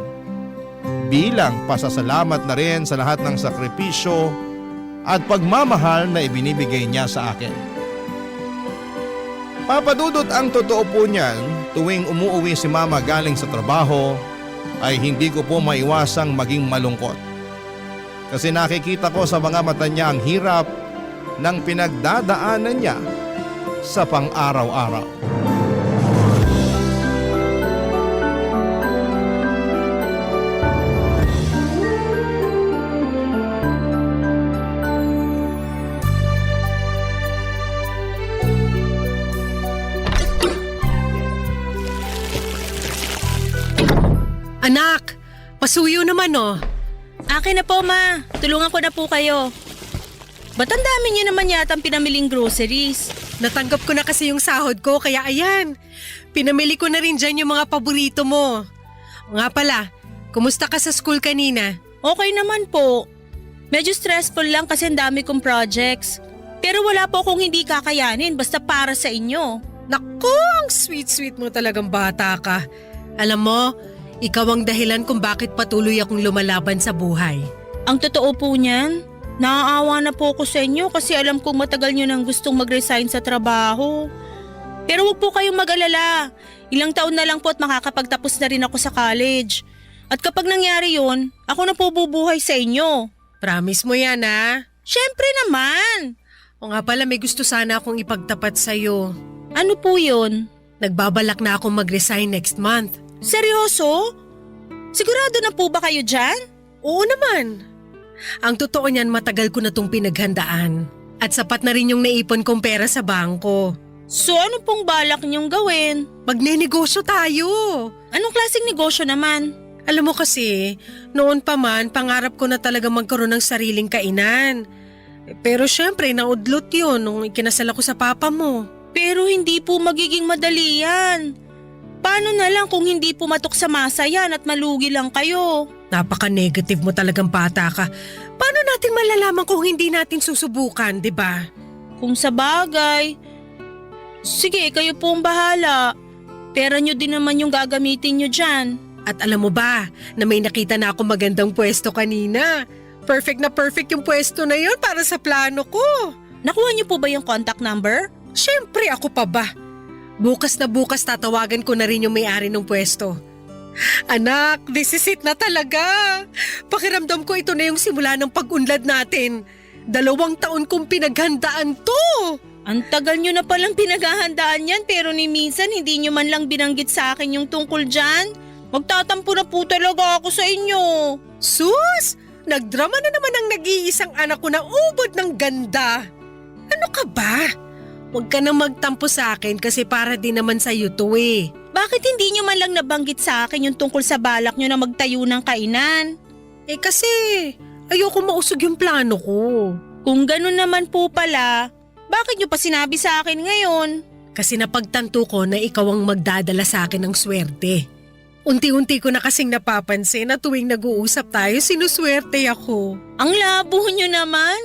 Bilang pasasalamat na rin sa lahat ng sakripisyo at pagmamahal na ibinibigay niya sa akin. Papadudot, ang totoo po niyan, tuwing umuuwi si Mama galing sa trabaho ay hindi ko po maiwasang maging malungkot. Kasi nakikita ko sa mga mata niya ang hirap ng pinagdadaanan niya sa pang-araw-araw. Anak, pasuyo naman oh. Akin na po, Ma. Tulungan ko na po kayo. Ba't ang dami niyo naman yata ang pinamiling groceries? Natanggap ko na kasi yung sahod ko kaya ayan. Pinamili ko na rin dyan yung mga paborito mo. Nga pala, kumusta ka sa school kanina? Okay naman po. Medyo stressful lang kasi ang dami kong projects. Pero wala po akong hindi kakayanin basta para sa inyo. Naku, ang sweet-sweet mo talagang bata ka. Alam mo, ikaw ang dahilan kung bakit patuloy akong lumalaban sa buhay. Ang totoo po niyan, naaawa na po ako sa inyo kasi alam kong matagal nyo nang gustong mag-resign sa trabaho. Pero huwag po kayong mag-alala. Ilang taon na lang po at makakapagtapos na rin ako sa college. At kapag nangyari yon, ako na po bubuhay sa inyo. Promise mo yan ha? Syempre naman! O nga pala, may gusto sana akong ipagtapat sa'yo. Ano po yun? Nagbabalak na akong mag-resign next month. Seryoso? Sigurado na po ba kayo dyan? Oo naman. Ang totoo niyan, matagal ko na tong pinaghandaan. At sapat na rin yung naipon kong pera sa bangko. So ano pong balak niyong gawin? Magnenegosyo tayo. Anong klaseng negosyo naman? Alam mo kasi, noon pa man, pangarap ko na talaga magkaroon ng sariling kainan. Pero syempre, naudlot yun nung ikinasal ako sa papa mo. Pero hindi po magiging madali yan. Paano na lang kung hindi pumatok sa masa yan at malugi lang kayo? Napaka-negative mo talagang bata ka. Paano natin malalaman kung hindi natin susubukan, di ba? Kung sa bagay. Sige, kayo po ang bahala. Pera nyo din naman yung gagamitin nyo dyan. At alam mo ba, na may nakita na ako magandang pwesto kanina. Perfect na perfect yung pwesto na yun para sa plano ko. Nakuha nyo po ba yung contact number? Siyempre, ako pa ba? Bukas na bukas tatawagan ko na rin yung may-ari ng pwesto. Anak, this is it na talaga. Pakiramdam ko ito na yung simula ng pag-unlad natin. 2 taon kong pinaghandaan to. Ang tagal nyo na palang pinaghahandaan yan pero ni minsan hindi nyo man lang binanggit sa akin yung tungkol dyan. Magtatampo na po talaga ako sa inyo. Sus! Nagdrama na naman ang nag-iisang anak ko na ubod ng ganda. Ano ka ba? Huwag ka nang magtampo sa akin kasi para din naman sa'yo to eh. Bakit hindi nyo man lang nabanggit sa akin yung tungkol sa balak nyo na magtayo ng kainan? Eh kasi ayoko mausog yung plano ko. Kung ganun naman po pala, bakit nyo pa sinabi sa akin ngayon? Kasi napagtanto ko na ikaw ang magdadala sa akin ng swerte. Unti-unti ko na kasing napapansin na tuwing nag-uusap tayo, sinuswerte ako. Ang labo nyo naman.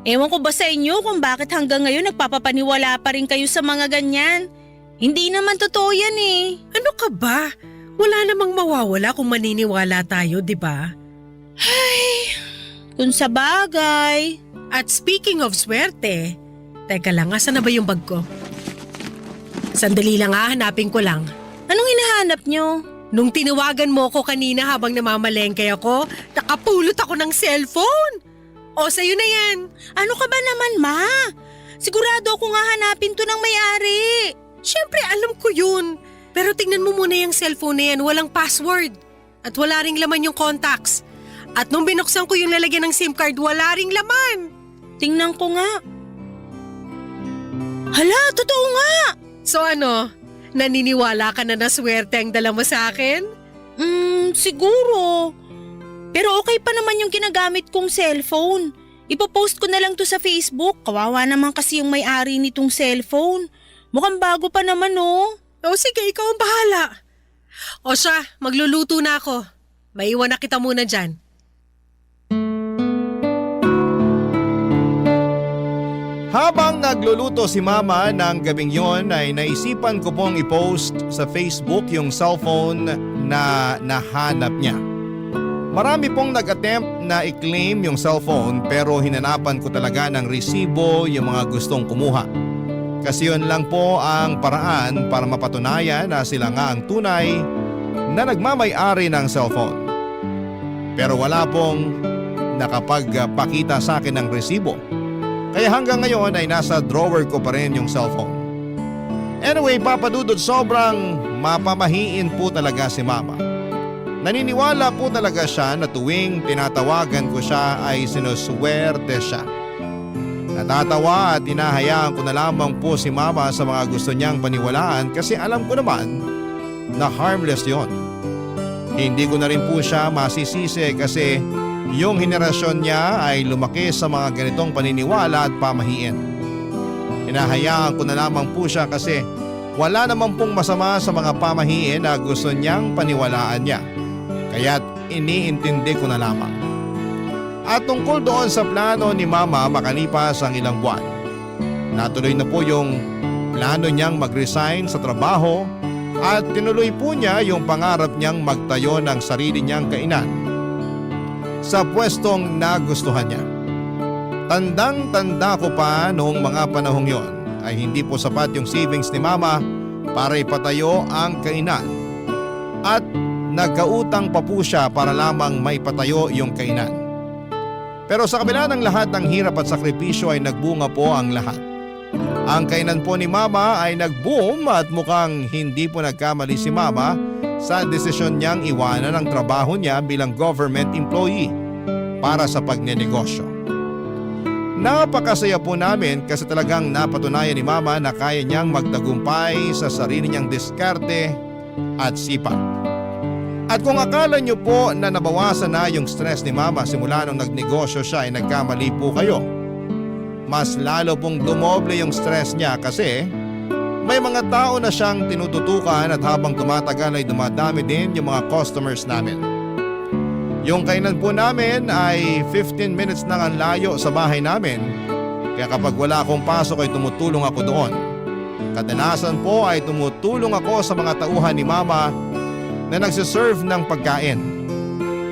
Ewan ko ba sa inyo kung bakit hanggang ngayon nagpapapaniwala pa rin kayo sa mga ganyan? Hindi naman totoo yan eh. Ano ka ba? Wala namang mawawala kung maniniwala tayo, di ba? Ay, kung sa bagay. At speaking of swerte, teka lang, asan na ba yung bag ko? Sandali lang hanapin ko lang. Anong hinahanap nyo? Nung tinawagan mo ko kanina habang namamalengke ako, nakapulot ako ng cellphone. O, sa'yo na yan. Ano ka ba naman, Ma? Sigurado ako nga hanapin to ng may-ari. Siyempre, alam ko yun. Pero tingnan mo muna yung cellphone na yan, walang password. At wala ring laman yung contacts. At nung binuksan ko yung lalagyan ng SIM card, wala ring laman. Tingnan ko nga. Hala, totoo nga! So ano, naniniwala ka na swerte ang dala mo sa akin? Siguro. Pero okay pa naman yung ginagamit kong cellphone. Ipopost ko na lang to sa Facebook. Kawawa naman kasi yung may-ari nitong cellphone. Mukhang bago pa naman oh. O sige, ikaw ang bahala. O siya, magluluto na ako. Maiwan na kita muna dyan. Habang nagluluto si Mama ng gabing yon ay naisipan ko pong i-post sa Facebook yung cellphone na nahanap niya. Marami pong nag-attempt na i-claim yung cellphone pero hinanapan ko talaga ng resibo yung mga gustong kumuha. Kasi yun lang po ang paraan para mapatunayan na sila nga ang tunay na nagmamay-ari ng cellphone. Pero wala pong nakapagpakita sa akin ng resibo. Kaya hanggang ngayon ay nasa drawer ko pa rin yung cellphone. Anyway, Papa Dudut, sobrang mapamahiin po talaga si Mama. Naniniwala po talaga siya na tuwing tinatawagan ko siya ay sinuswerte siya. Natatawa at hinahayaan ko na lamang po si Mama sa mga gusto niyang paniwalaan kasi alam ko naman na harmless yon. Hindi ko na rin po siya masisisi kasi yung henerasyon niya ay lumaki sa mga ganitong paniniwala at pamahiin. Hinahayaan ko na lamang po siya kasi wala naman pong masama sa mga pamahiin na gusto niyang paniwalaan niya. Kaya't iniintindi ko na lamang. At tungkol doon sa plano ni Mama makalipas ang ilang buwan, natuloy na po yung plano niyang mag-resign sa trabaho at tinuloy po niya yung pangarap niyang magtayo ng sarili niyang kainan sa pwestong nagustuhan niya. Tandang-tanda ko pa noong mga panahong yon ay hindi po sapat yung savings ni Mama para ipatayo ang kainan at nagkautang pa po siya para lamang maipatayo yung kainan. Pero sa kabila ng lahat ng hirap at sakripisyo ay nagbunga po ang lahat. Ang kainan po ni Mama ay nag-boom at mukhang hindi po nagkamali si Mama sa desisyon niyang iwanan ang trabaho niya bilang government employee para sa pagnenegosyo. Napakasaya po namin kasi talagang napatunayan ni Mama na kaya niyang magtagumpay sa sarili niyang diskarte at sipag. At kung akala niyo po na nabawasan na yung stress ni Mama simula nung nagnegosyo siya ay nagkamali po kayo. Mas lalo pong dumoble yung stress niya kasi may mga tao na siyang tinututukan at habang tumatagal ay dumadami din yung mga customers namin. Yung kainan po namin ay 15 minutes lang ang layo sa bahay namin. Kaya kapag wala akong pasok ay tumutulong ako doon. Kadalasan po ay tumutulong ako sa mga tauhan ni Mama na nagsiserve ng pagkain.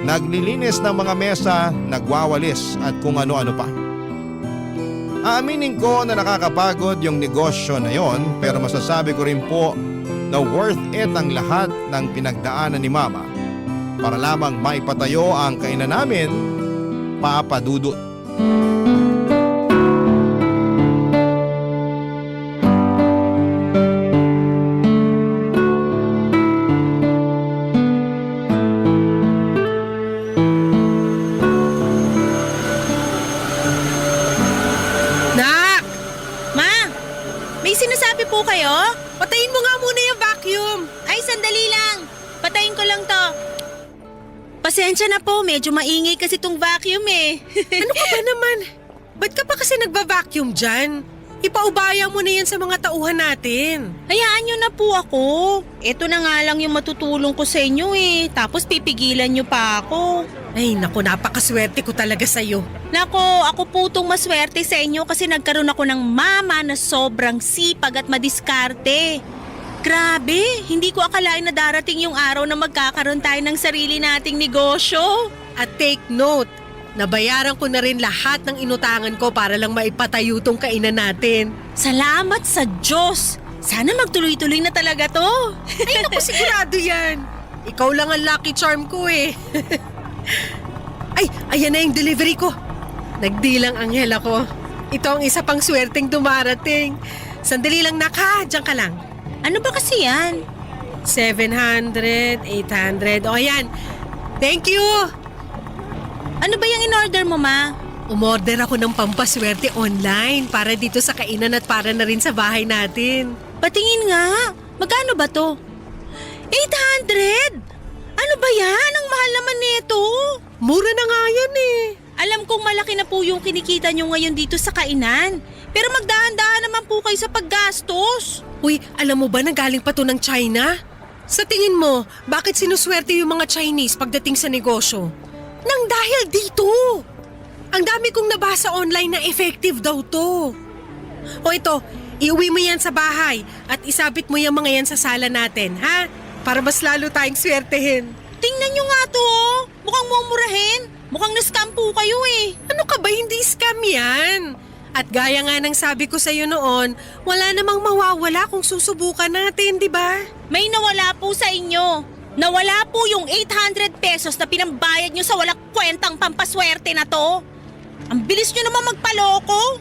Naglilinis ng mga mesa, nagwawalis at kung ano-ano pa. Aaminin ko na nakakapagod yung negosyo na yon pero masasabi ko rin po na worth it ang lahat ng pinagdaanan ni Mama para lamang maipatayo ang kainan namin, Papa Dudut. Nak! Ma, may sinasabi po kayo? Patayin mo nga muna yung vacuum. Ay, sandali lang. Patayin ko lang to. Pasensya na po, medyo maingay kasi tong vacuum eh. Ano ka ba naman? Ba't ka pa kasi nagba-vacuum dyan? Ipaubaya mo na yan sa mga tauhan natin. Hayaan nyo na po ako. Ito na nga lang yung matutulong ko sa inyo eh. Tapos pipigilan nyo pa ako. Ay naku, napakaswerte ko talaga sa'yo. Nako, ako po tong maswerte sa inyo kasi nagkaroon ako ng mama na sobrang sipag at madiskarte. Grabe, hindi ko akalain na darating yung araw na magkakaroon tayo ng sarili nating negosyo. At take note, nabayaran ko na rin lahat ng inutangan ko para lang maipatayo tong kainan natin. Salamat sa Diyos! Sana magtuloy-tuloy na talaga to. Ay naku, sigurado yan. Ikaw lang ang lucky charm ko eh. Ay, ayan na yung delivery ko. Nagdilang anghel ako. Ito ang isa pang swerteng dumarating. Sandali lang naka, diyan ka lang. Ano ba kasi yan? 700, 800. O yan. Thank you. Ano ba yung in-order mo, ma? Umorder ako ng pampaswerte online para dito sa kainan at para na rin sa bahay natin. Patingin nga. Magkano ba to? 800! Ano ba yan? Ang mahal naman nito. Mura na nga yan eh. Alam kong malaki na po yung kinikita nyo ngayon dito sa kainan. Pero magdahan-dahan naman po kayo sa paggastos. Uy, alam mo ba na galing pa to ng China? Sa tingin mo, bakit sinuswerte yung mga Chinese pagdating sa negosyo? Nang dahil dito. Ang dami kong nabasa online na effective daw to. O ito, iuwi mo yan sa bahay at isabit mo yung mga yan sa sala natin, ha? Para mas lalo tayong swertehin. Tingnan nyo nga to. Mukhang mumurahin. Mukhang na-scam po kayo eh. Ano ka ba? Hindi scam yan. At gaya nga ng sabi ko sa'yo noon, wala namang mawawala kung susubukan natin, di ba? May nawala po sa inyo. Nawala po yung 800 pesos na pinambayad nyo sa walang kwentang pampaswerte na to. Ang bilis nyo naman magpaloko.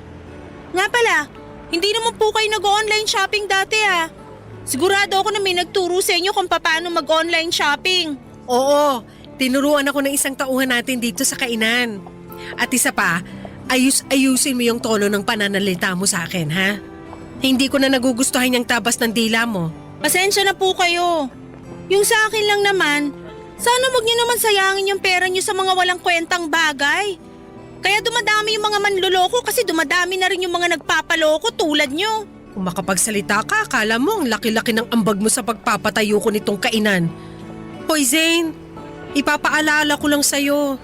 Nga pala, hindi naman po kayo nag-online shopping dati ah. Sigurado ako na may nagturo sa inyo kung paano mag-online shopping. Oo, tinuruan ako ng isang tauhan natin dito sa kainan. At isa pa, ayusin mo yung tono ng pananalita mo sa akin, ha? Hindi ko na nagugustuhan yung tabas ng dila mo. Pasensya na po kayo. Yung sa akin lang naman, sana wag niyo naman sayangin yung pera niyo sa mga walang kwentang bagay. Kaya dumadami yung mga manloloko kasi dumadami na rin yung mga nagpapaloko tulad niyo. Kung makapagsalita ka, akala mo ang laki-laki ng ambag mo sa pagpapatayo ko nitong kainan. Hoy Zane, ipapaalala ko lang sa'yo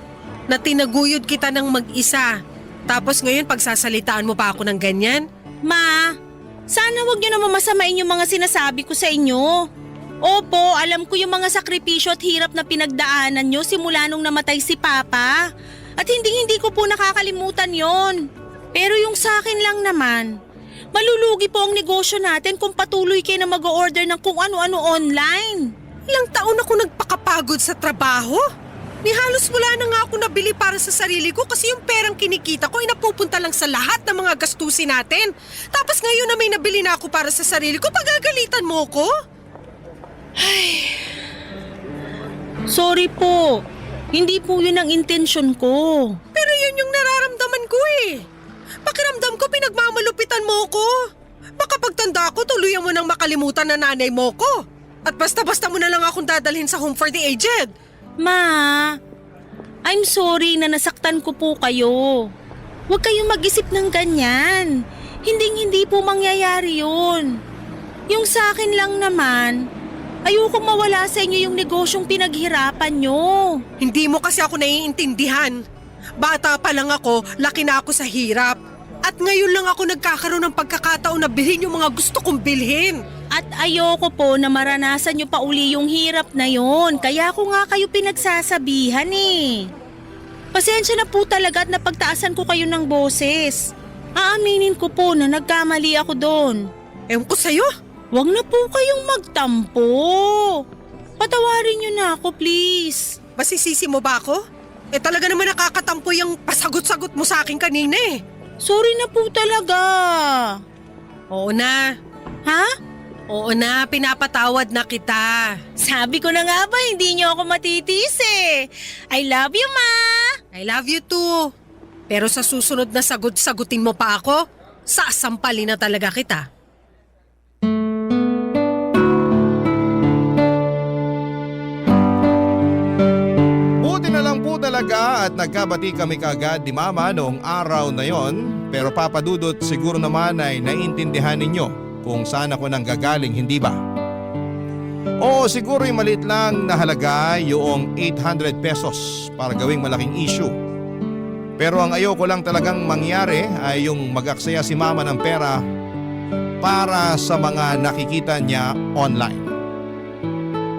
na tinaguyod kita ng mag-isa. Tapos ngayon pagsasalitaan mo pa ako ng ganyan? Ma, sana wag niyo naman masamain yung mga sinasabi ko sa inyo. Opo, alam ko yung mga sakripisyo at hirap na pinagdaanan nyo simula nung namatay si Papa. At hindi ko po nakakalimutan yon. Pero yung sa akin lang naman, malulugi po ang negosyo natin kung patuloy kayo na mag-order ng kung ano-ano online. Ilang taon ako nagpakapagod sa trabaho. Ni halos wala na nga ako nabili para sa sarili ko kasi yung perang kinikita ko ay napupunta lang sa lahat ng mga gastusin natin. Tapos ngayon na may nabili na ako para sa sarili ko, pagagalitan mo ko? Ay, sorry po. Hindi po yun ang intensyon ko. Pero yun yung nararamdaman ko eh. Pakiramdam ko pinagmamalupitan mo ko. Baka pagtanda ko tuluyan mo nang makalimutan na nanay mo ko. At basta-basta mo na lang akong dadalhin sa home for the aged. Ma, I'm sorry na nasaktan ko po kayo. Huwag kayong mag-isip ng ganyan. Hindi po mangyayari yun. Yung sa akin lang naman, ayokong mawala sa inyo yung negosyong pinaghirapan nyo. Hindi mo kasi ako naiintindihan. Bata pa lang ako, laki na ako sa hirap. At ngayon lang ako nagkakaroon ng pagkakataon na bilhin yung mga gusto kong bilhin. At ayoko po na maranasan nyo pa uli yung hirap na yon. Kaya ako nga kayo pinagsasabihan eh. Pasensya na po talaga at napagtaasan ko kayo ng boses. Aaminin ko po na nagkamali ako doon. Ewan ko sa'yo. Huwag na po kayong magtampo. Patawarin nyo na ako, please. Masisisi mo ba ako? Eh talaga naman nakakatampo yung pasagot-sagot mo sa akin kanina eh. Sorry na po talaga. Oo na. Ha? Oo na, pinapatawad na kita. Sabi ko na nga ba, hindi nyo ako matitiis eh. I love you, Ma. I love you too. Pero sa susunod na sagutin mo pa ako, sasampalin na talaga kita. Buti na lang po talaga at nagkabati kami kaagad ni Mama noong araw na yon. Pero Papa Dudut, siguro naman ay naiintindihan ninyo kung saan ako nang gagaling, hindi ba? Oo, siguro yung maliit lang na halaga yung 800 pesos para gawing malaking issue. Pero ang ayoko lang talagang mangyari ay yung mag-aksaya si Mama ng pera para sa mga nakikita niya online.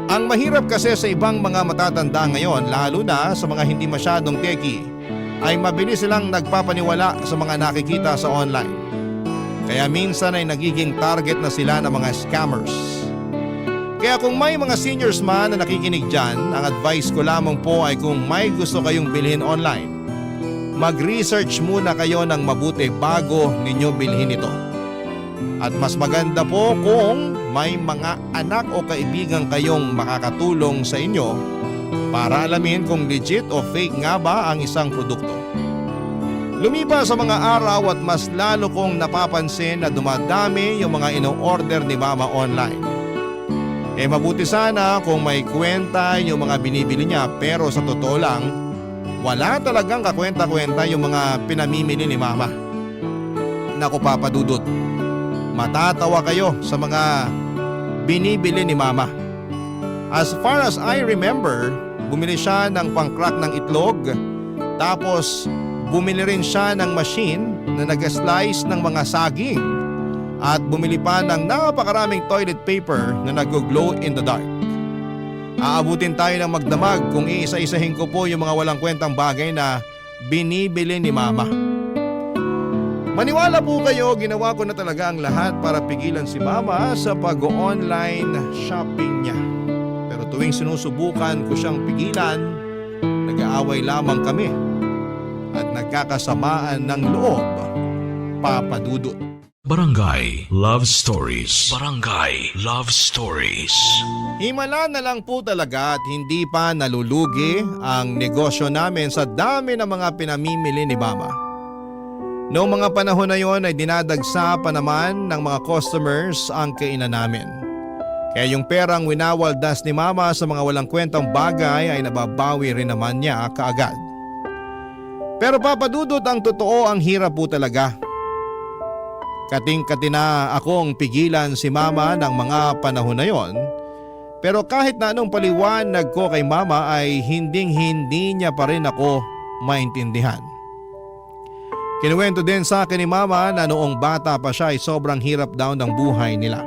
Ang mahirap kasi sa ibang mga matatanda ngayon, lalo na sa mga hindi masyadong techie, ay mabilis silang nagpapaniwala sa mga nakikita sa online. Kaya minsan ay nagiging target na sila ng mga scammers. Kaya kung may mga seniors man na nakikinig dyan, ang advice ko lamang po ay kung may gusto kayong bilhin online, mag-research muna kayo ng mabuti bago ninyo bilhin ito. At mas maganda po kung may mga anak o kaibigan kayong makakatulong sa inyo para alamin kung legit o fake nga ba ang isang produkto. Lumipas sa mga araw at mas lalo kong napapansin na dumadami yung mga ino-order ni Mama online. Mabuti sana kung may kwenta yung mga binibili niya, pero sa totoo lang, wala talagang kakwenta-kwenta yung mga pinamimili ni Mama. Naku Papa Dudut, matatawa kayo sa mga binibili ni Mama. As far as I remember, bumili siya ng pang-crack ng itlog, tapos bumili rin siya ng machine na nag-slice ng mga saging, at bumili pa ng napakaraming toilet paper na nag-glow in the dark. Aabutin tayo ng magdamag kung iisa-isahin ko po yung mga walang kwentang bagay na binibili ni Mama. Maniwala po kayo, ginawa ko na talaga ang lahat para pigilan si Mama sa pag-online shopping niya. Pero tuwing sinusubukan ko siyang pigilan, nag-aaway lamang kami at nagkakasamaan ng loob, Papa Dudut. Barangay Love Stories. Barangay Love Stories. Himala na lang po talaga at hindi pa nalulugi ang negosyo namin sa dami ng mga pinamimili ni Mama. Noong mga panahon na yon ay dinadagsa pa naman ng mga customers ang kainan namin. Kaya yung perang winawaldas ni Mama sa mga walang kwentang bagay ay nababawi rin naman niya kaagad. Pero Papa Dudut, ang totoo, ang hirap po talaga. Kating-kati na akong pigilan si Mama ng mga panahon na yon. Pero kahit na anong paliwanag ko kay Mama ay hinding-hindi niya pa rin ako maintindihan. Kinuwento din sa akin ni Mama na noong bata pa siya ay sobrang hirap daw ng buhay nila.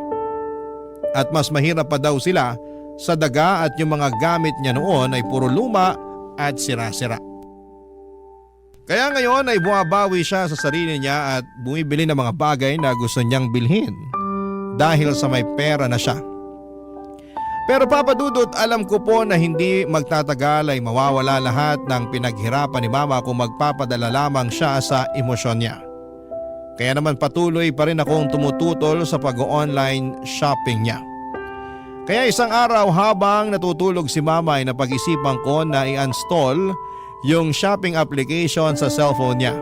At mas mahirap pa daw sila sa daga at yung mga gamit niya noon ay puro luma at sira-sira. Kaya ngayon ay bumabawi siya sa sarili niya at bumibili ng mga bagay na gusto niyang bilhin dahil sa may pera na siya. Pero Papa Dudut, alam ko po na hindi magtatagal ay mawawala lahat ng pinaghirapan ni Mama kung magpapadala lamang siya sa emosyon niya. Kaya naman patuloy pa rin akong tumututol sa pag-online shopping niya. Kaya isang araw habang natutulog si Mama ay napag-isipan ko na i-install yung shopping application sa cellphone niya.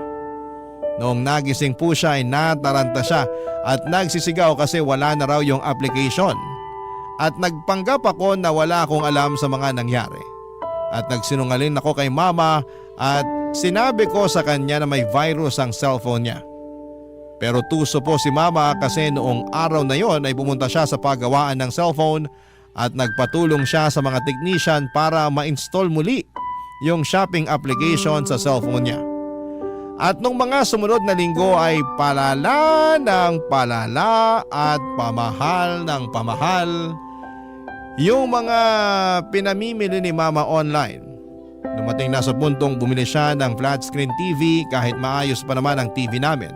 Noong nagising po siya ay nataranta siya at nagsisigaw kasi wala na raw yung application. At nagpanggap ako na wala akong alam sa mga nangyari. At nagsinungaling ako kay Mama at sinabi ko sa kanya na may virus ang cellphone niya. Pero tuso po si Mama kasi noong araw na yon ay pumunta siya sa paggawaan ng cellphone at nagpatulong siya sa mga technician para ma-install muli yung shopping application sa cellphone niya. At nung mga sumunod na linggo ay palala ng palala at pamahal ng pamahal yung mga pinamimili ni Mama online. Dumating na sa puntong bumili siya ng flat screen TV kahit maayos pa naman ang TV namin.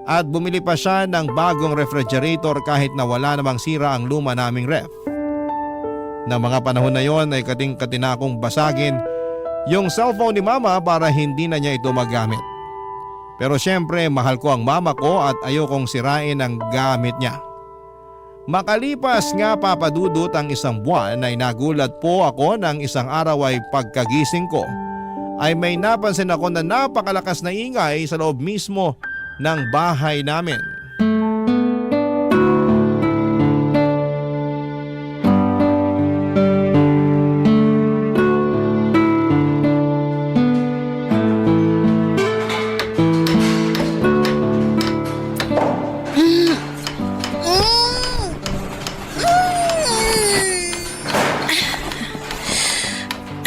At bumili pa siya ng bagong refrigerator kahit na wala namang sira ang luma naming ref. Na mga panahon na yon ay kating-kati na akong basagin yung cellphone ni Mama para hindi na niya ito magamit. Pero syempre mahal ko ang Mama ko at ayokong sirain ang gamit niya. Makalipas nga Papa Dudut ang isang buwan ay nagulat po ako ng isang araw ay pagkagising ko ay may napansin ako na napakalakas na ingay sa loob mismo ng bahay namin.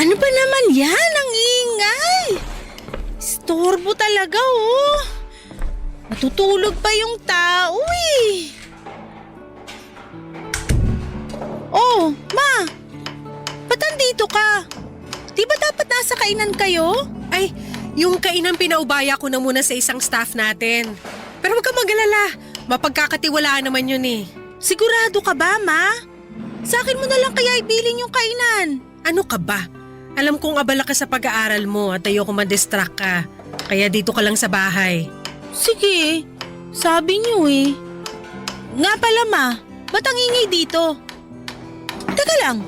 Ano ba naman yan? Ang ingay! Storbo talaga oh. Matutulog pa yung tao eh. Oh, Ma! Ba't andito ka? Di ba dapat nasa kainan kayo? Ay, yung kainan pinaubaya ko na muna sa isang staff natin. Pero huwag ka mag-alala, mapagkakatiwalaan naman yun eh. Sigurado ka ba, Ma? Sa akin mo na lang kaya ibilin yung kainan. Ano ka ba? Alam kong abala ka sa pag-aaral mo at ayoko ma-distract ka. Kaya dito ka lang sa bahay. Sige, sabi niyo eh. Nga pala, Ma, ba't ang ingay dito? Teka lang,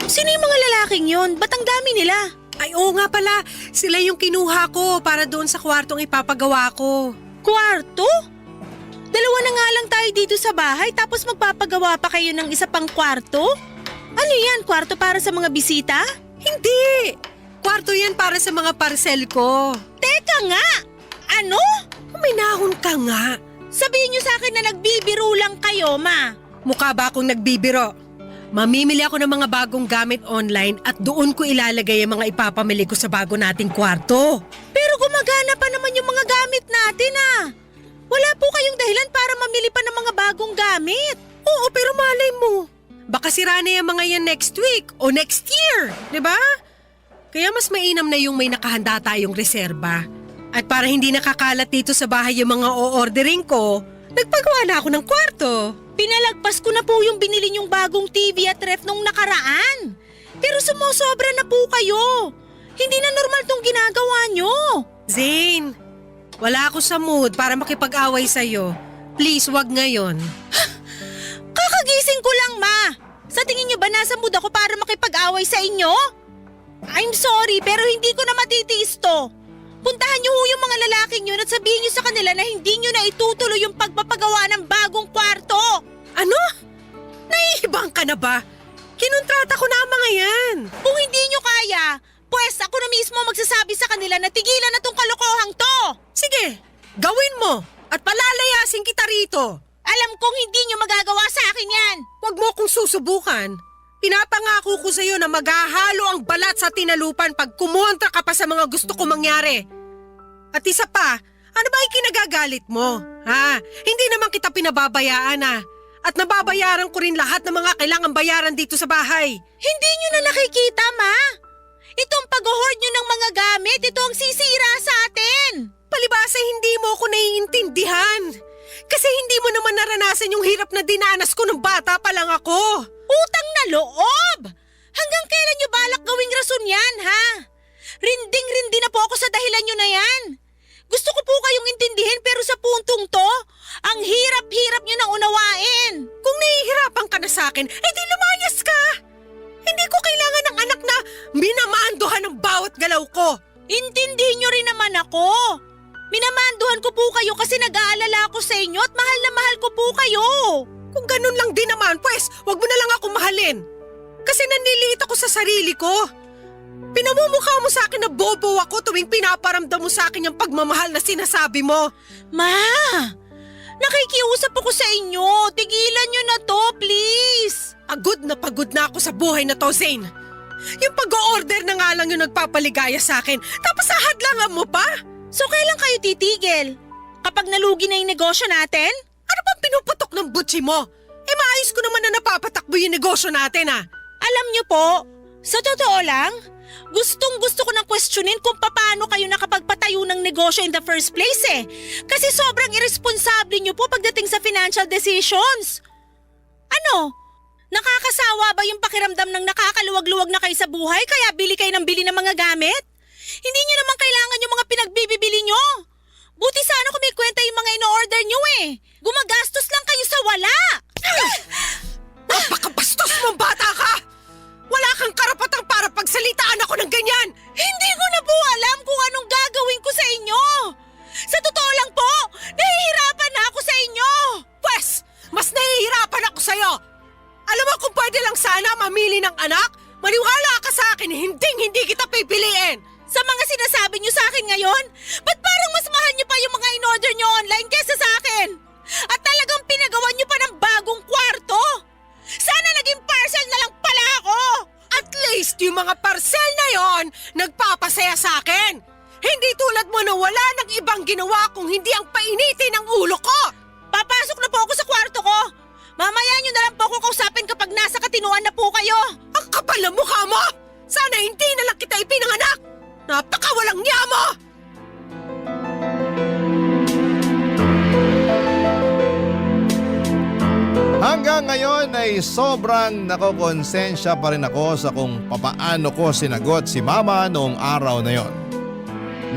sino yung mga lalaking yon? Ba't ang dami nila? Ay oo nga pala, sila yung kinuha ko para doon sa kwartong ipapagawa ko. Kwarto? Dalawa na nga lang tayo dito sa bahay tapos magpapagawa pa kayo ng isa pang kwarto? Ano yan, kwarto para sa mga bisita? Hindi! Kwarto yan para sa mga parcel ko. Teka nga! Ano? Uminahon ka nga. Sabihin niyo sa akin na nagbibiro lang kayo, Ma. Mukha ba akong nagbibiro? Mamimili ako ng mga bagong gamit online at doon ko ilalagay ang mga ipapamili ko sa bago nating kwarto. Pero gumagana pa naman yung mga gamit natin Wala po kayong dahilan para mamili pa ng mga bagong gamit. Oo, pero malay mo. Baka sira na yung mga yan next week o next year, di ba? Kaya mas mainam na yung may nakahanda tayong reserba. At para hindi nakakalat dito sa bahay yung mga o-ordering ko, nagpagawa na ako ng kwarto. Pinalagpas ko na po yung binili niyong bagong TV at ref nung nakaraan. Pero sumusobra na po kayo. Hindi na normal tong ginagawa niyo. Zane, wala ako sa mood para makipag-away sa'yo. Please, wag ngayon. Kakagising ko lang, Ma. Sa tingin niyo ba nasa mood ako para makipag-away sa inyo? I'm sorry, pero hindi ko na matitiis to. Puntahan niyo yung mga lalaking yun at sabihin niyo sa kanila na hindi niyo na itutuloy yung pagpapagawa ng bagong kwarto. Ano? Naiibang ka na ba? Kinontrata ko na ang mga yan. Kung hindi niyo kaya, pues ako na mismo magsasabi sa kanila na tigilan na tong kalokohang to. Sige, gawin mo at palalayasin kita rito. Alam kong hindi niyo magagawa sa akin yan. Huwag mo akong susubukan. Pinapangako ko sa'yo na maghahalo ang balat sa tinalupan pag kumontra ka pa sa mga gusto ko mangyari. At isa pa, ano ba yung kinagagalit mo? Ha? Hindi naman kita pinababayaan At nababayaran ko rin lahat ng mga kailangang bayaran dito sa bahay. Hindi niyo na nakikita, Ma. Itong pag-hoard niyo ng mga gamit, ito ang sisira sa atin. Palibasa hindi mo ako naiintindihan. Kasi hindi mo naman naranasan yung hirap na dinanas ko nung bata pa lang ako. Utang na loob! Hanggang kailan niyo balak gawing rason yan, ha? Rinding-rindi na po ako sa dahilan niyo na yan. Gusto ko po kayong intindihin pero sa puntong to, ang hirap-hirap niyo na unawain. Kung nahihirapan ka na sa akin, edi lumayas ka! Hindi ko kailangan ng anak na minamandohan ng bawat galaw ko. Intindihin niyo rin naman ako. Minamanduhan ko po kayo kasi nag-aalala ako sa inyo at mahal na mahal ko po kayo. Kung ganun lang din naman, pues, wag mo na lang ako mahalin. Kasi nanliliit ako sa sarili ko. Pinamumukha mo sa akin na bobo ako tuwing pinaparamdam mo sa akin yung pagmamahal na sinasabi mo. Ma, nakikiusap ako sa inyo. Tigilan niyo na to, please. Pagod na ako sa buhay na to, Zane. Yung pag-o-order na nga lang yung nagpapaligaya sa akin, tapos ahadlangan mo pa? So kailan kayo titigil? Kapag nalugi na yung negosyo natin? Ano bang pinuputok ng butsi mo? Maayos ko naman na napapatakbo yung negosyo natin Alam niyo po, sa totoo lang, gustong-gusto ko nang questionin kung paano kayo nakapagpatayo ng negosyo in the first place Kasi sobrang irresponsable niyo po pagdating sa financial decisions. Ano? Nakakasawa ba yung pakiramdam ng nakakaluwag-luwag na kayo sa buhay kaya bili kayo ng bili ng mga gamit? Hindi niyo naman kailangan yung mga pinagbibili niyo. Buti sana kung may kwenta yung mga ino-order niyo Gumagastos lang kayo sa wala. Napakabastos mong bata ka! Wala kang karapatang para pagsalitaan ako ng ganyan! Hindi ko na po alam kung anong gagawin ko sa inyo. Sa totoo lang po, nahihirapan na ako sa inyo. Pwes, mas nahihirapan ako sa'yo. Alam mo kung pwede lang sana mamili ng anak, maniwala ka sa akin, hindi kita pipiliin. Sa mga sinasabi niyo sa akin ngayon, ba't parang mas mahal niyo pa yung mga in-order niyo online kaysa sa akin? At talagang pinagawa niyo pa ng bagong kwarto? Sana naging parcel na lang pala ako! At least yung mga parcel na yon nagpapasaya sa akin. Hindi tulad mo na wala nang ibang ginawa kung hindi ang painitin ng ulo ko. Papasok na po ako sa kwarto ko. Mamaya niyo na lang po ako kausapin kapag nasa katinuan na po kayo. Ang kapal na mukha mo! Sana hindi na lang kita ipinanganak! Napakawalang niya mo! Hanggang ngayon ay sobrang nakokonsensya pa rin ako sa kung papaano ko sinagot si Mama noong araw na yon.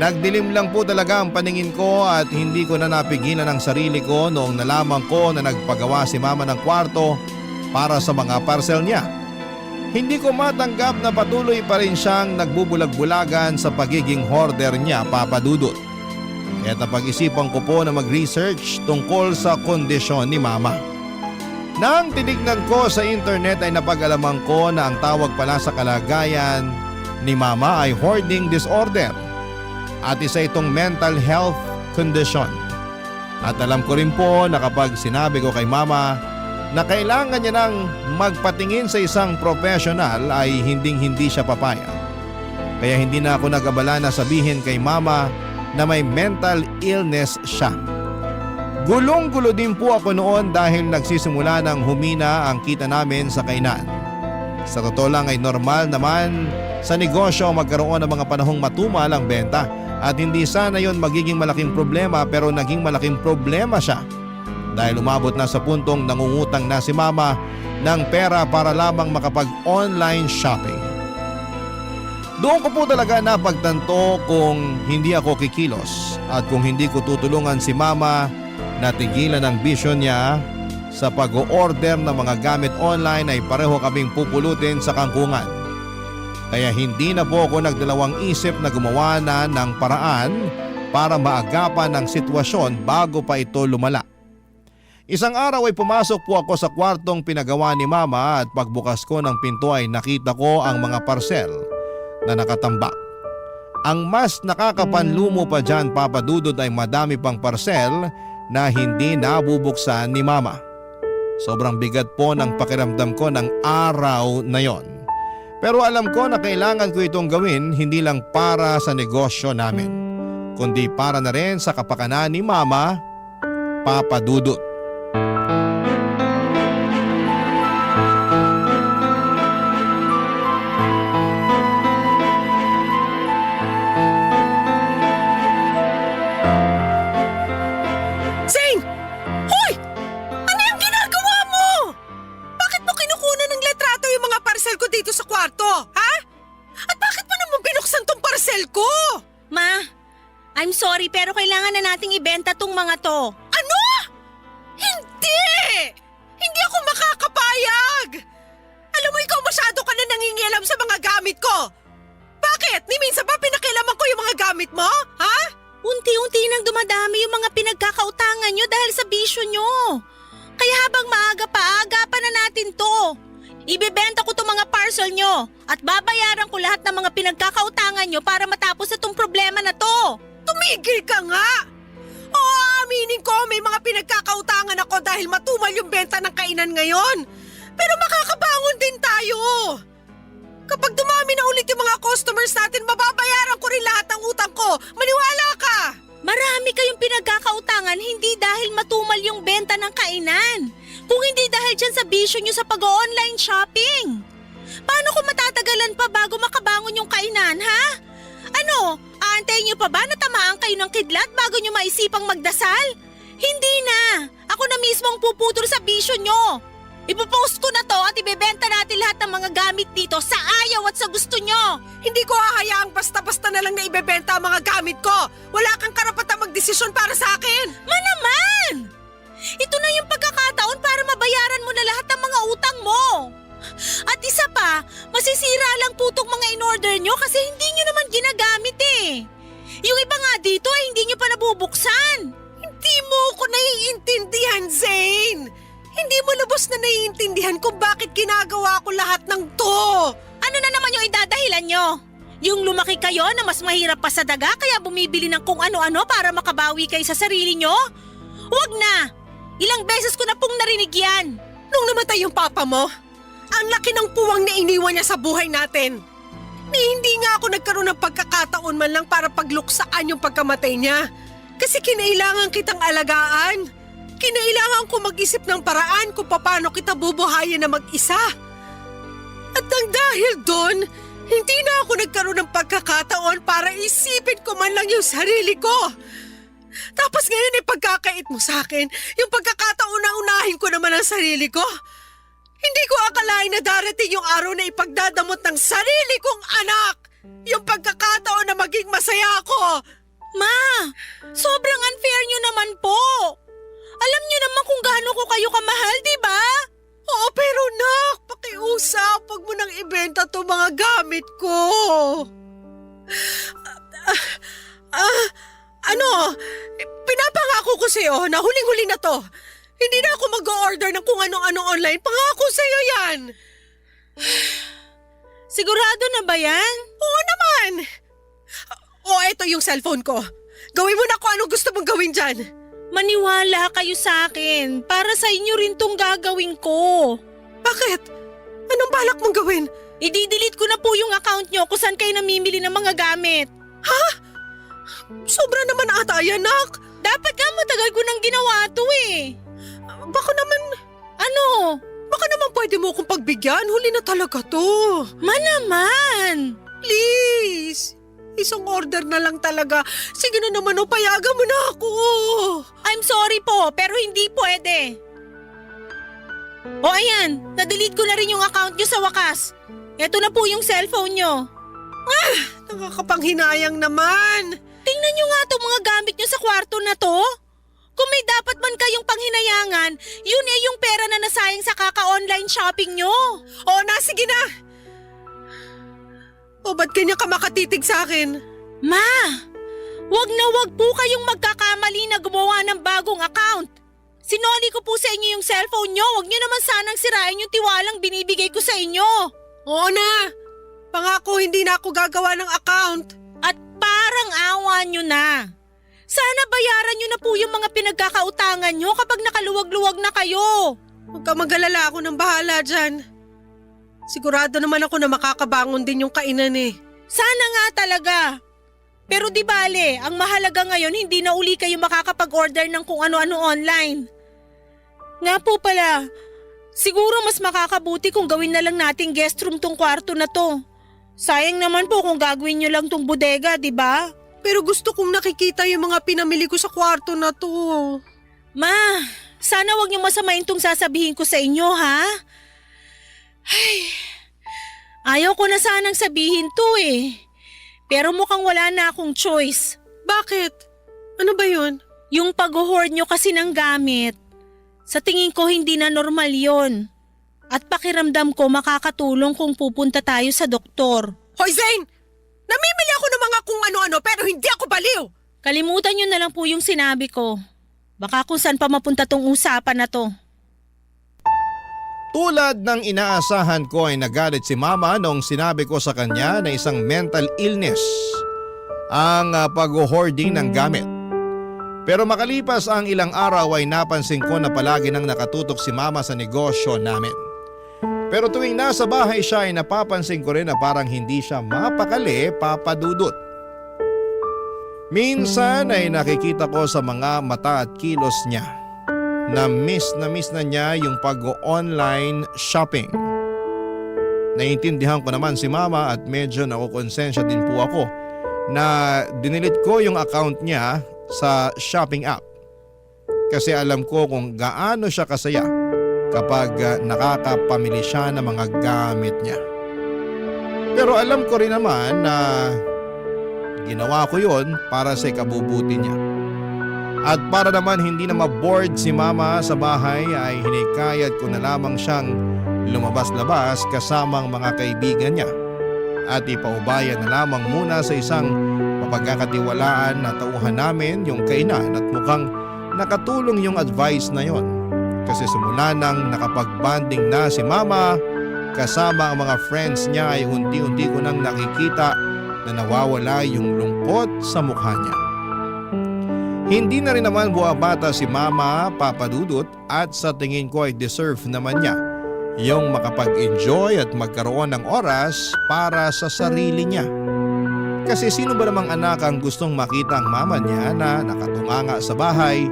Nagdilim lang po talaga ang paningin ko at hindi ko na napigilan ang sarili ko noong nalaman ko na nagpagawa si Mama ng kwarto para sa mga parcel niya. Hindi ko matanggap na patuloy pa rin siyang nagbubulag-bulagan sa pagiging hoarder niya, Papa Dudut. Kaya napag-isipan ko po na mag-research tungkol sa kondisyon ni Mama. Nang tinignan ko sa internet ay napag-alaman ko na ang tawag pala sa kalagayan ni Mama ay hoarding disorder at isa itong mental health condition. At alam ko rin po na kapag sinabi ko kay Mama na kailangan niya nang magpatingin sa isang professional ay hinding-hindi siya papayag. Kaya hindi na ako nag-abala na sabihin kay Mama na may mental illness siya. Gulong-gulo din po ako noon dahil nagsisimula ng humina ang kita namin sa kainan. Sa totoo lang ay normal naman sa negosyo magkaroon ng mga panahong matumal ang benta at hindi sana yon magiging malaking problema, pero naging malaking problema siya dahil umabot na sa puntong nangungutang na si Mama ng pera para lamang makapag-online shopping. Doon ko po talaga napagtanto kung hindi ako kikilos at kung hindi ko tutulungan si Mama na tigilan ang bisyo niya sa pag-o-order ng mga gamit online ay pareho kaming pupulutin sa kangkungan. Kaya hindi na po ako nagdalawang isip na gumawa na ng paraan para maagapan ang sitwasyon bago pa ito lumala. Isang araw ay pumasok po ako sa kwartong pinagawa ni Mama at pagbukas ko ng pinto ay nakita ko ang mga parcel na nakatambak. Ang mas nakakapanlumo pa dyan, Papa Dudut, ay madami pang parcel na hindi nabubuksan ni Mama. Sobrang bigat po ng pakiramdam ko ng araw na yon. Pero alam ko na kailangan ko itong gawin hindi lang para sa negosyo namin, kundi para na rin sa kapakanan ni Mama, Papa Dudut. Zane! Hoy! Ano yung ginagawa mo? Bakit mo kinukunan ng letrato yung mga parcel ko dito sa kwarto, ha? At bakit mo naman binuksan tong parcel ko? Ma, I'm sorry pero kailangan na nating ibenta tong mga to. Ano? Hindi! Hindi ako makakapayag! Alam mo, ikaw masyado ka na nangingialam sa mga gamit ko. Bakit? Ni minsan ba pinakialaman ko yung mga gamit mo? Ha? Unti-unti nang dumadami yung mga pinagkakautangan nyo dahil sa bisyo nyo. Kaya habang maaga pa, agapan na natin to. Ibebenta ko tong mga parcel nyo at babayaran ko lahat ng mga pinagkakautangan nyo para matapos na tong problema na to. Tumigil ka nga! Oo, aminin ko may mga pinagkakautangan ako dahil matumal yung benta ng kainan ngayon. Pero makakabangon din tayo. Kapag dumami na ulit yung mga customers natin, mababayaran ko rin lahat ng utang ko. Maniwala ka! Marami kayong pinagkakautangan hindi dahil matumal yung benta ng kainan. Kung hindi dahil dyan sa bisyo nyo sa pag-online shopping. Paano kung matatagalan pa bago makabangon yung kainan, ha? Ano, aantayin nyo pa ba na tamaan kayo ng kidlat bago nyo maisipang magdasal? Hindi na! Ako na mismo ang puputol sa bisyo nyo. Ipopost ko na to at ibebenta natin lahat ng mga gamit dito sa ayaw at sa gusto nyo. Hindi ko hahayaang basta-basta na lang na ibebenta ang mga gamit ko. Wala kang karapatang magdesisyon para sa akin. Naman! Ito na yung pagkakataon para mabayaran mo na lahat ng mga utang mo. At isa pa, masisira lang po itong mga in-order nyo kasi hindi nyo naman ginagamit eh. Yung iba nga dito ay hindi nyo pa nabubuksan. Hindi mo ko naiintindihan, Zane. Hindi mo lubos na naiintindihan kung bakit ginagawa ko lahat ng to. Ano na naman yung idadahilan nyo? Yung lumaki kayo na mas mahirap pa sa daga kaya bumibili ng kung ano-ano para makabawi kayo sa sarili nyo? Huwag na! Ilang beses ko na pong narinig yan. Nung namatay yung papa mo, ang laki ng puwang na iniwan niya sa buhay natin. Ni hindi nga ako nagkaroon ng pagkakataon man lang para pagluksaan yung pagkamatay niya. Kasi kinailangan kitang alagaan. Kinailangan ko mag-isip ng paraan kung paano kita bubuhayin na mag-isa. At nang dahil doon, hindi na ako nagkaroon ng pagkakataon para isipin ko man lang yung sarili ko. Tapos ngayon ay pagkakait mo sa akin, yung pagkakataon na unahin ko naman ang sarili ko. Hindi ko akalain na darating yung araw na ipagdadamot ng sarili kong anak. Yung pagkakataon na maging masaya ako. Ma, sobrang unfair nyo naman po. Alam nyo naman kung gaano ko kayo kamahal, di ba? Oo, pero nak, pakiusap. Huwag mo nang ibenta to mga gamit ko. Pinapangako ko sa'yo na huling-huli na to. Hindi na ako mag-order ng kung ano-ano online. Pangako sa'yo yan. Sigurado na ba yan? Oo naman. Eto yung cellphone ko. Gawin mo na kung anong gusto mong gawin dyan. Maniwala kayo sa akin. Para sa inyo rin tong gagawin ko. Bakit? Anong balak mong gawin? I-delete ko na po yung account nyo kung saan kayo namimili ng mga gamit. Sobra naman ata yan, nak. Dapat nga matagal ko nang ginawa to eh. Baka naman... Ano? Baka naman pwede mo akong pagbigyan. Huli na talaga to. Naman! Please. Isang order na lang talaga. Sige na naman, payagan mo na ako. I'm sorry po, pero hindi pwede. Ayan, na-delete ko na rin yung account nyo sa wakas. Eto na po yung cellphone nyo. Nakakapanghinayang naman. Tingnan nyo nga itong mga gamit nyo sa kwarto na to. Kung may dapat man kayong panghinayangan, yun yung pera na nasayang sa kaka-online shopping nyo. Sige na. Ba't kanya ka makatitig sa akin? Ma, wag na wag po kayong magkakamali na gumawa ng bagong account. Sinoli ko po sa inyo yung cellphone nyo. Wag nyo naman sanang sirain yung tiwalang binibigay ko sa inyo. Oo na. Pangako hindi na ako gagawa ng account. At parang awa nyo na. Sana bayaran nyo na po yung mga pinagkakautangan nyo kapag nakaluwag-luwag na kayo. Huwag ka mag-alala, ako nang bahala dyan. Sigurado naman ako na makakabangon din yung kainan eh. Sana nga talaga. Pero di bale, ang mahalaga ngayon hindi na uli kayo makakapag-order ng kung ano-ano online. Nga po pala, siguro mas makakabuti kung gawin na lang nating guest room tong kwarto na to. Sayang naman po kung gagawin nyo lang tong bodega, di ba? Pero gusto kong nakikita yung mga pinamili ko sa kwarto na to. Ma, sana wag niyo masamain tong sasabihin ko sa inyo, ha? Ay, ayaw ko na sanang sabihin to eh. Pero mukhang wala na akong choice. Bakit? Ano ba yun? Yung pag-hoard nyo kasi ng gamit. Sa tingin ko hindi na normal yon. At pakiramdam ko makakatulong kung pupunta tayo sa doktor. Hoy Zane! Namimili ako ng mga kung ano-ano pero hindi ako baliw! Kalimutan nyo na lang po yung sinabi ko. Baka kung saan pa mapunta tong usapan na to. Tulad ng inaasahan ko ay nagalit si Mama nung sinabi ko sa kanya na isang mental illness ang pag-hoarding ng gamit. Pero makalipas ang ilang araw ay napansin ko na palagi nang nakatutok si Mama sa negosyo namin. Pero tuwing nasa bahay siya ay napapansin ko rin na parang hindi siya mapakali, Papa Dudut. Minsan ay nakikita ko sa mga mata at kilos niya na miss na niya yung pag-online shopping. Naiintindihan ko naman si Mama at medyo nakukonsensya din po ako na dinilit ko yung account niya sa shopping app. Kasi alam ko kung gaano siya kasaya kapag nakakapamili siya ng mga gamit niya. Pero alam ko rin naman na ginawa ko yon para sa ikabubuti niya. At para naman hindi na ma-bored si Mama sa bahay ay hinikayat ko na lamang siyang lumabas-labas kasamang mga kaibigan niya. At ipaubayan na lamang muna sa isang mapagkakatiwalaan na tauhan namin yung kainan at mukhang nakatulong yung advice na yon. Kasi simula nang nakapag-banding na si Mama kasama ang mga friends niya ay unti-unti ko nang nakikita na nawawala yung lungkot sa mukha niya. Hindi na rin naman buwabata si Mama, Papa Dudut, at sa tingin ko ay deserve naman niya yung makapag-enjoy at magkaroon ng oras para sa sarili niya. Kasi sino ba namang anak ang gustong makita ang mama niya na nakatunganga sa bahay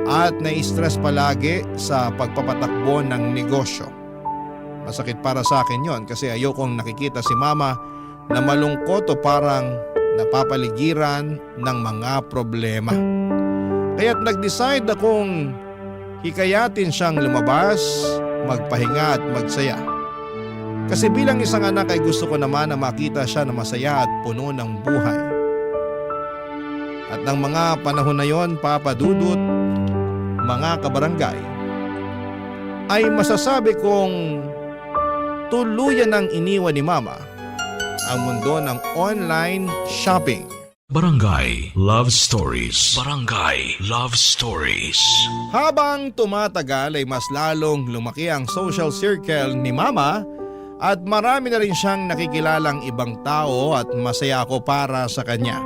at nai-stress palagi sa pagpapatakbo ng negosyo? Masakit para sa akin yon kasi ayokong nakikita si Mama na malungkot o parang napapaligiran ng mga problema. Kaya't nag-decide akong hikayatin siyang lumabas, magpahinga at magsaya. Kasi bilang isang anak ay gusto ko naman na makita siya na masaya at puno ng buhay. At ng mga panahon na yon, Papa Dudut, mga kabarangay, ay masasabi kong tuluyan ng iniwan ni Mama ang mundo ng online shopping. Barangay Love Stories. Barangay Love Stories. Habang tumatagal ay mas lalong lumaki ang social circle ni Mama at marami na rin siyang nakikilalang ibang tao at masaya ako para sa kanya.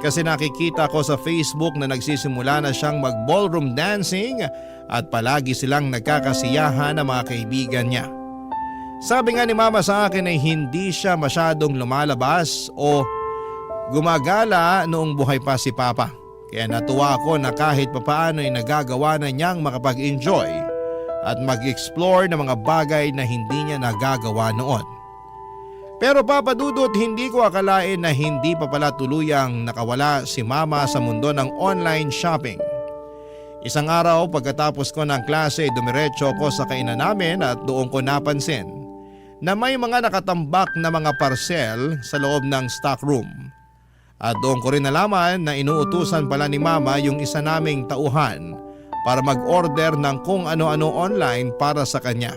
Kasi nakikita ko sa Facebook na nagsisimula na siyang mag-ballroom dancing at palagi silang nagkakasiyahan ng mga kaibigan niya. Sabi nga ni Mama sa akin ay hindi siya masyadong lumalabas o gumagala noong buhay pa si Papa. Kaya natuwa ako na kahit papaano ay nagagawa na niyang makapag-enjoy at mag-explore ng mga bagay na hindi niya nagagawa noon. Pero Papa Dudut, hindi ko akalain na hindi pa pala tuluyang nakawala si Mama sa mundo ng online shopping. Isang araw pagkatapos ko ng klase, dumiretso ko sa kainan namin at doon ko napansin na may mga nakatambak na mga parcel sa loob ng stock room. At doon ko rin nalaman na inuutusan pala ni Mama yung isa naming tauhan para mag-order ng kung ano-ano online para sa kanya.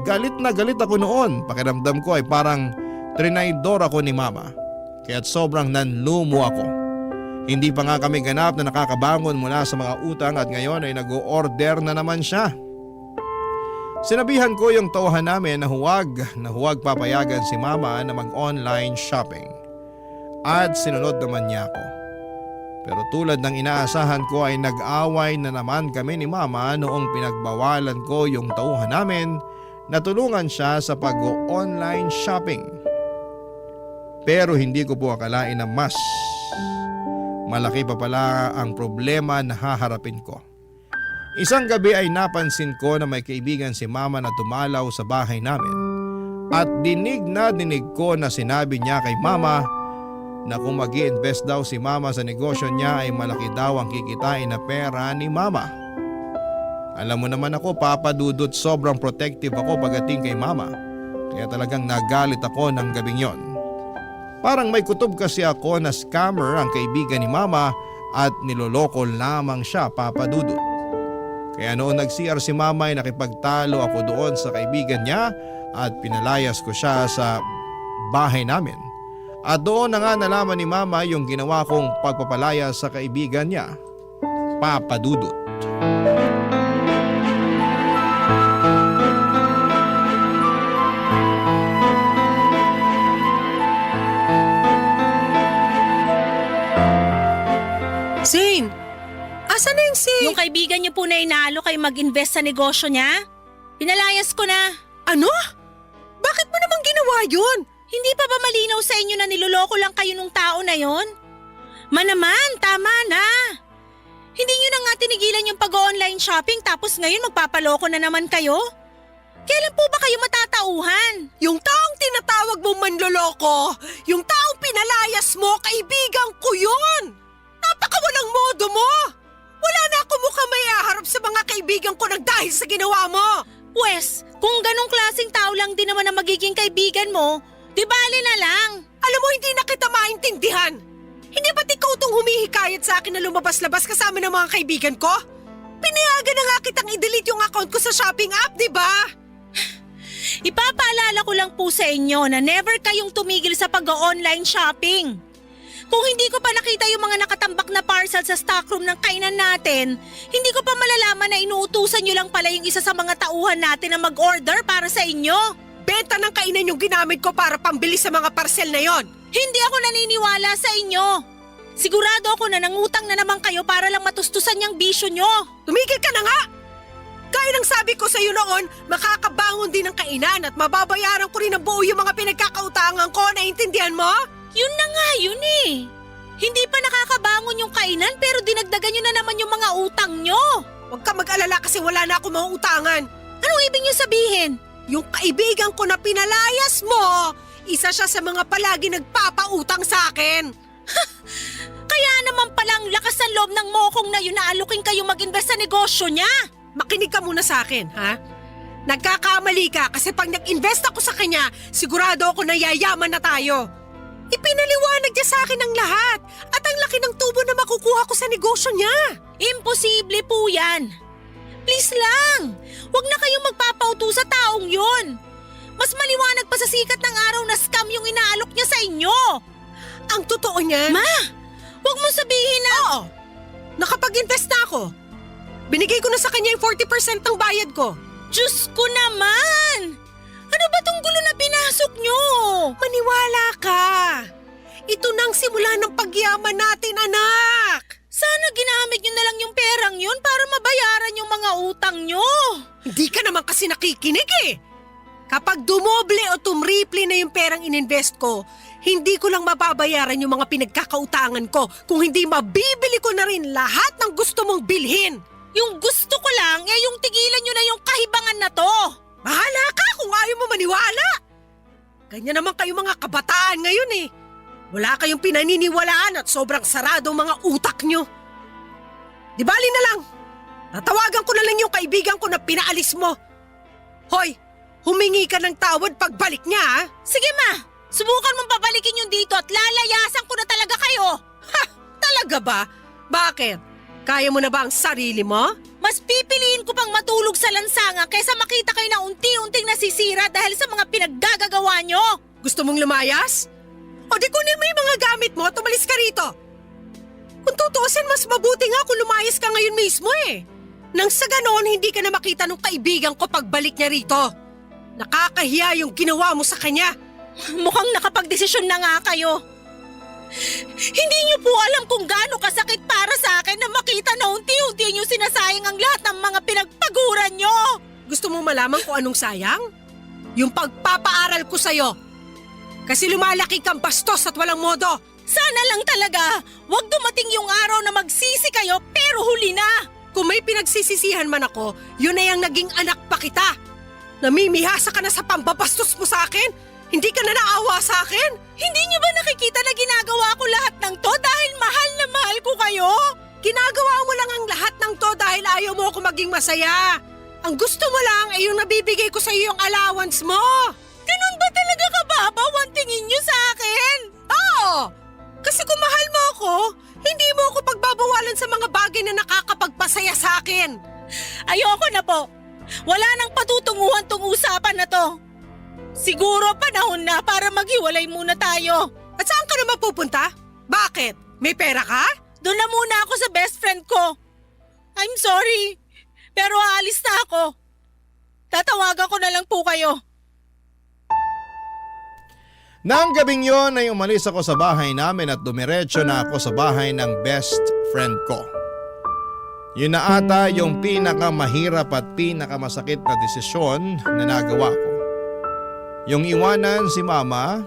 Galit na galit ako noon, pakiramdam ko ay parang trinaydor ako ni Mama. Kaya't sobrang nanlumo ako. Hindi pa nga kami ganap na nakakabangon mula sa mga utang at ngayon ay nag-o-order na naman siya. Sinabihan ko yung tauhan namin na huwag papayagan si Mama na mag-online shopping. At sinunod naman niya ako. Pero tulad ng inaasahan ko ay nag-away na naman kami ni Mama noong pinagbawalan ko yung tauhan namin na tulungan siya sa pag-online shopping. Pero hindi ko po akalain na mas malaki pa pala ang problema na haharapin ko. Isang gabi ay napansin ko na may kaibigan si Mama na tumalaw sa bahay namin. At dinig ko na sinabi niya kay Mama na kung mag-i-invest daw si Mama sa negosyo niya ay malaki daw ang kikitain na pera ni Mama. Alam mo naman ako, Papa Dudut, sobrang protective ako pagdating kay Mama. Kaya talagang nagalit ako ng gabing yon. Parang may kutob kasi ako na scammer ang kaibigan ni Mama at niloloko lamang siya, Papa Dudut. Kaya noon nag-CR si Mama ay nakipagtalo ako doon sa kaibigan niya at pinalayas ko siya sa bahay namin. At doon na nga nalaman ni Mama yung ginawa kong pagpapalayas sa kaibigan niya, Papa Dudut. Zane! Asan na yung Yung kaibigan niyo po na inaalo kayo mag-invest sa negosyo niya? Pinalayas ko na. Ano? Bakit mo naman ginawa yun? Hindi pa ba malinaw sa inyo na niloloko lang kayo nung tao na yon? Manaman, tama na. Hindi niyo na nga tinigilan yung pag-online shopping tapos ngayon magpapaloko na naman kayo? Kailan po ba kayo matatauhan? Yung taong tinatawag mong manloloko, yung taong pinalayas mo, kaibigan ko yun! Napakawalang modo mo! Wala na ako mukhang may aharap sa mga kaibigan ko nang dahil sa ginawa mo! Pwes, kung ganong klaseng tao lang din naman ang magiging kaibigan mo, di bali na lang. Alam mo, hindi na kita maintindihan! Hindi ba't ikaw tong humihikayat sa akin na lumabas-labas kasama ng mga kaibigan ko? Pinayagan na nga kitang i-delete yung account ko sa shopping app, di ba? Ipapaalala ko lang po sa inyo na never kayong tumigil sa pag-online shopping. Kung hindi ko pa nakita yung mga nakatambak na parcel sa stockroom ng kainan natin, hindi ko pa malalaman na inuutusan nyo lang pala yung isa sa mga tauhan natin na mag-order para sa inyo. Benta ng kainan yung ginamit ko para pambili sa mga parcel na yon. Hindi ako naniniwala sa inyo. Sigurado ako na nangutang na naman kayo para lang matustusan yung bisyo nyo. Tumigil ka na nga! Gaya ng sabi ko sa iyo noon, makakabangon din ng kainan at mababayaran ko rin ng buo yung mga pinagkakautangan ko, naintindihan mo? Yun na nga yun eh. Hindi pa nakakabangon yung kainan pero dinagdagan nyo na naman yung mga utang nyo. Huwag ka mag-alala kasi wala na ako mga utangan. Anong ibig nyo sabihin? Yung kaibigan ko na pinalayas mo, isa siya sa mga palagi nagpapautang sa akin. Kaya naman palang lakas ng loob ng mokong na yun na alukin kayo mag-invest sa negosyo niya. Makinig ka muna sa akin, ha? Nagkakamali ka kasi pag nag-invest ako sa kanya, sigurado ako na yayaman na tayo. Ipinaliwanag niya sa akin ang lahat at ang laki ng tubo na makukuha ko sa negosyo niya. Imposible po yan. Please lang, huwag na kayong magpapauto sa taong yun. Mas maliwanag pa sa sikat ng araw na scam yung inaalok niya sa inyo. Ang totoo niyan? Ma, huwag mo sabihin na… Oo, nakapag-invest na ako. Binigay ko na sa kanya yung 40% ng bayad ko. Diyos ko naman! Ano ba tong gulo na pinasok nyo? Maniwala ka. Ito nang simula ng pagyaman natin, anak. Sana ginamit nyo na lang yung perang yun para mabayaran yung mga utang nyo. Hindi ka naman kasi nakikinig eh. Kapag dumoble o tumriple na yung perang ininvest ko, hindi ko lang mababayaran yung mga pinagkakautangan ko kung hindi mabibili ko na rin lahat ng gusto mong bilhin. Yung gusto ko lang yung tigilan nyo na yung kahibangan na to. Bahala ka kung ayaw mo maniwala. Ganyan naman kayo mga kabataan ngayon eh. Wala kayong pinaniniwalaan at sobrang saradong mga utak nyo. Di bali na lang. Tatawagan ko na lang yung kaibigan ko na pinaalis mo. Hoy, humingi ka ng tawad pagbalik niya ha? Sige ma, subukan mong pabalikin yung dito at lalayasan ko na talaga kayo. Ha, talaga ba? Bakit? Kaya mo na ba ang sarili mo? Mas pipiliin ko pang matulog sa lansanga kaysa makita kayo na unti-unting nasisira dahil sa mga pinaggagawa nyo. Gusto mong lumayas? O di kunin mo yung mga gamit mo at umalis ka rito. Kung tutuusin, mas mabuti nga kung lumayas ka ngayon mismo eh. Nang sa ganoon, hindi ka na makita ng kaibigan ko pagbalik niya rito. Nakakahiya yung ginawa mo sa kanya. Mukhang nakapagdesisyon na nga kayo. Hindi niyo po alam kung gaano kasakit para sa akin na makita na unti-unti niyo sinasayang ang lahat ng mga pinagpaguran niyo. Gusto mo malaman kung anong sayang? Yung pagpapaaral ko sa'yo. Kasi lumalaki kang bastos at walang modo. Sana lang talaga, wag dumating yung araw na magsisi kayo pero huli na. Kung may pinagsisisihan man ako, yun na yung naging anak pa kita. Namimihasa ka na sa pambabastos mo sa akin? Hindi ka na naawa sa akin? Hindi niyo ba nakikita na ginagawa ko lahat ng to dahil mahal na mahal ko kayo? Ginagawa mo lang ang lahat ng to dahil ayaw mo ako maging masaya. Ang gusto mo lang ay yung nabibigay ko sa iyo yung allowance mo. Ganun ba talaga kababaw ang tingin niyo sa akin? Oo! Kasi kung mahal mo ako, hindi mo ako pagbabawalan sa mga bagay na nakakapagpasaya sa akin. Ayoko na po. Wala nang patutunguhan tong usapan na to. Siguro panahon na para maghiwalay muna tayo. At saan ka naman pupunta? Bakit? May pera ka? Doon na muna ako sa best friend ko. I'm sorry, pero aalis na ako. Tatawagan ko na lang po kayo. Nang gabing yon ay umalis ako sa bahay namin at dumiretso na ako sa bahay ng best friend ko. Yun na ata yung pinakamahirap at pinakamasakit na desisyon na nagawa ko. Yung iwanan si mama,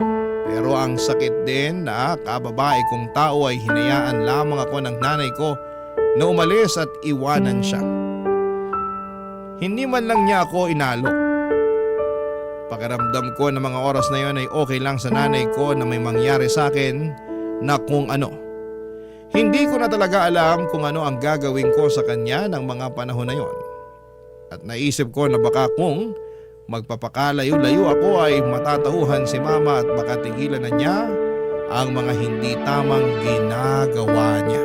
pero ang sakit din na kababae kong tao ay hinayaan lamang ako ng nanay ko na umalis at iwanan siya. Hindi man lang niya ako inalok. Pakiramdam ko na mga oras na yon ay okay lang sa nanay ko na may mangyari sa akin na kung ano. Hindi ko na talaga alam kung ano ang gagawin ko sa kanya ng mga panahon na yon. At naisip ko na baka kung magpapakalayo-layo ako ay matatauhan si mama at baka tigilan na niya ang mga hindi tamang ginagawa niya.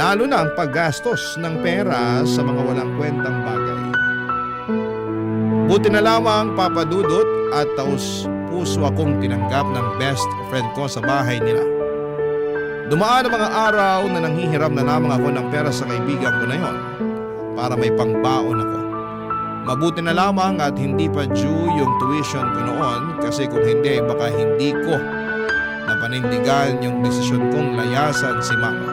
Lalo na ang paggastos ng pera sa mga walang kwentang bagay. Buti na lamang papadudot at taus puso akong tinanggap ng best friend ko sa bahay nila. Dumaan ang mga araw na nanghihiram na lamang ako ng pera sa kaibigan ko na yon para may pangbaon ako. Mabuti na lamang at hindi pa due yung tuition ko noon kasi kung hindi baka hindi ko napanindigan yung desisyon kong layasan si mama.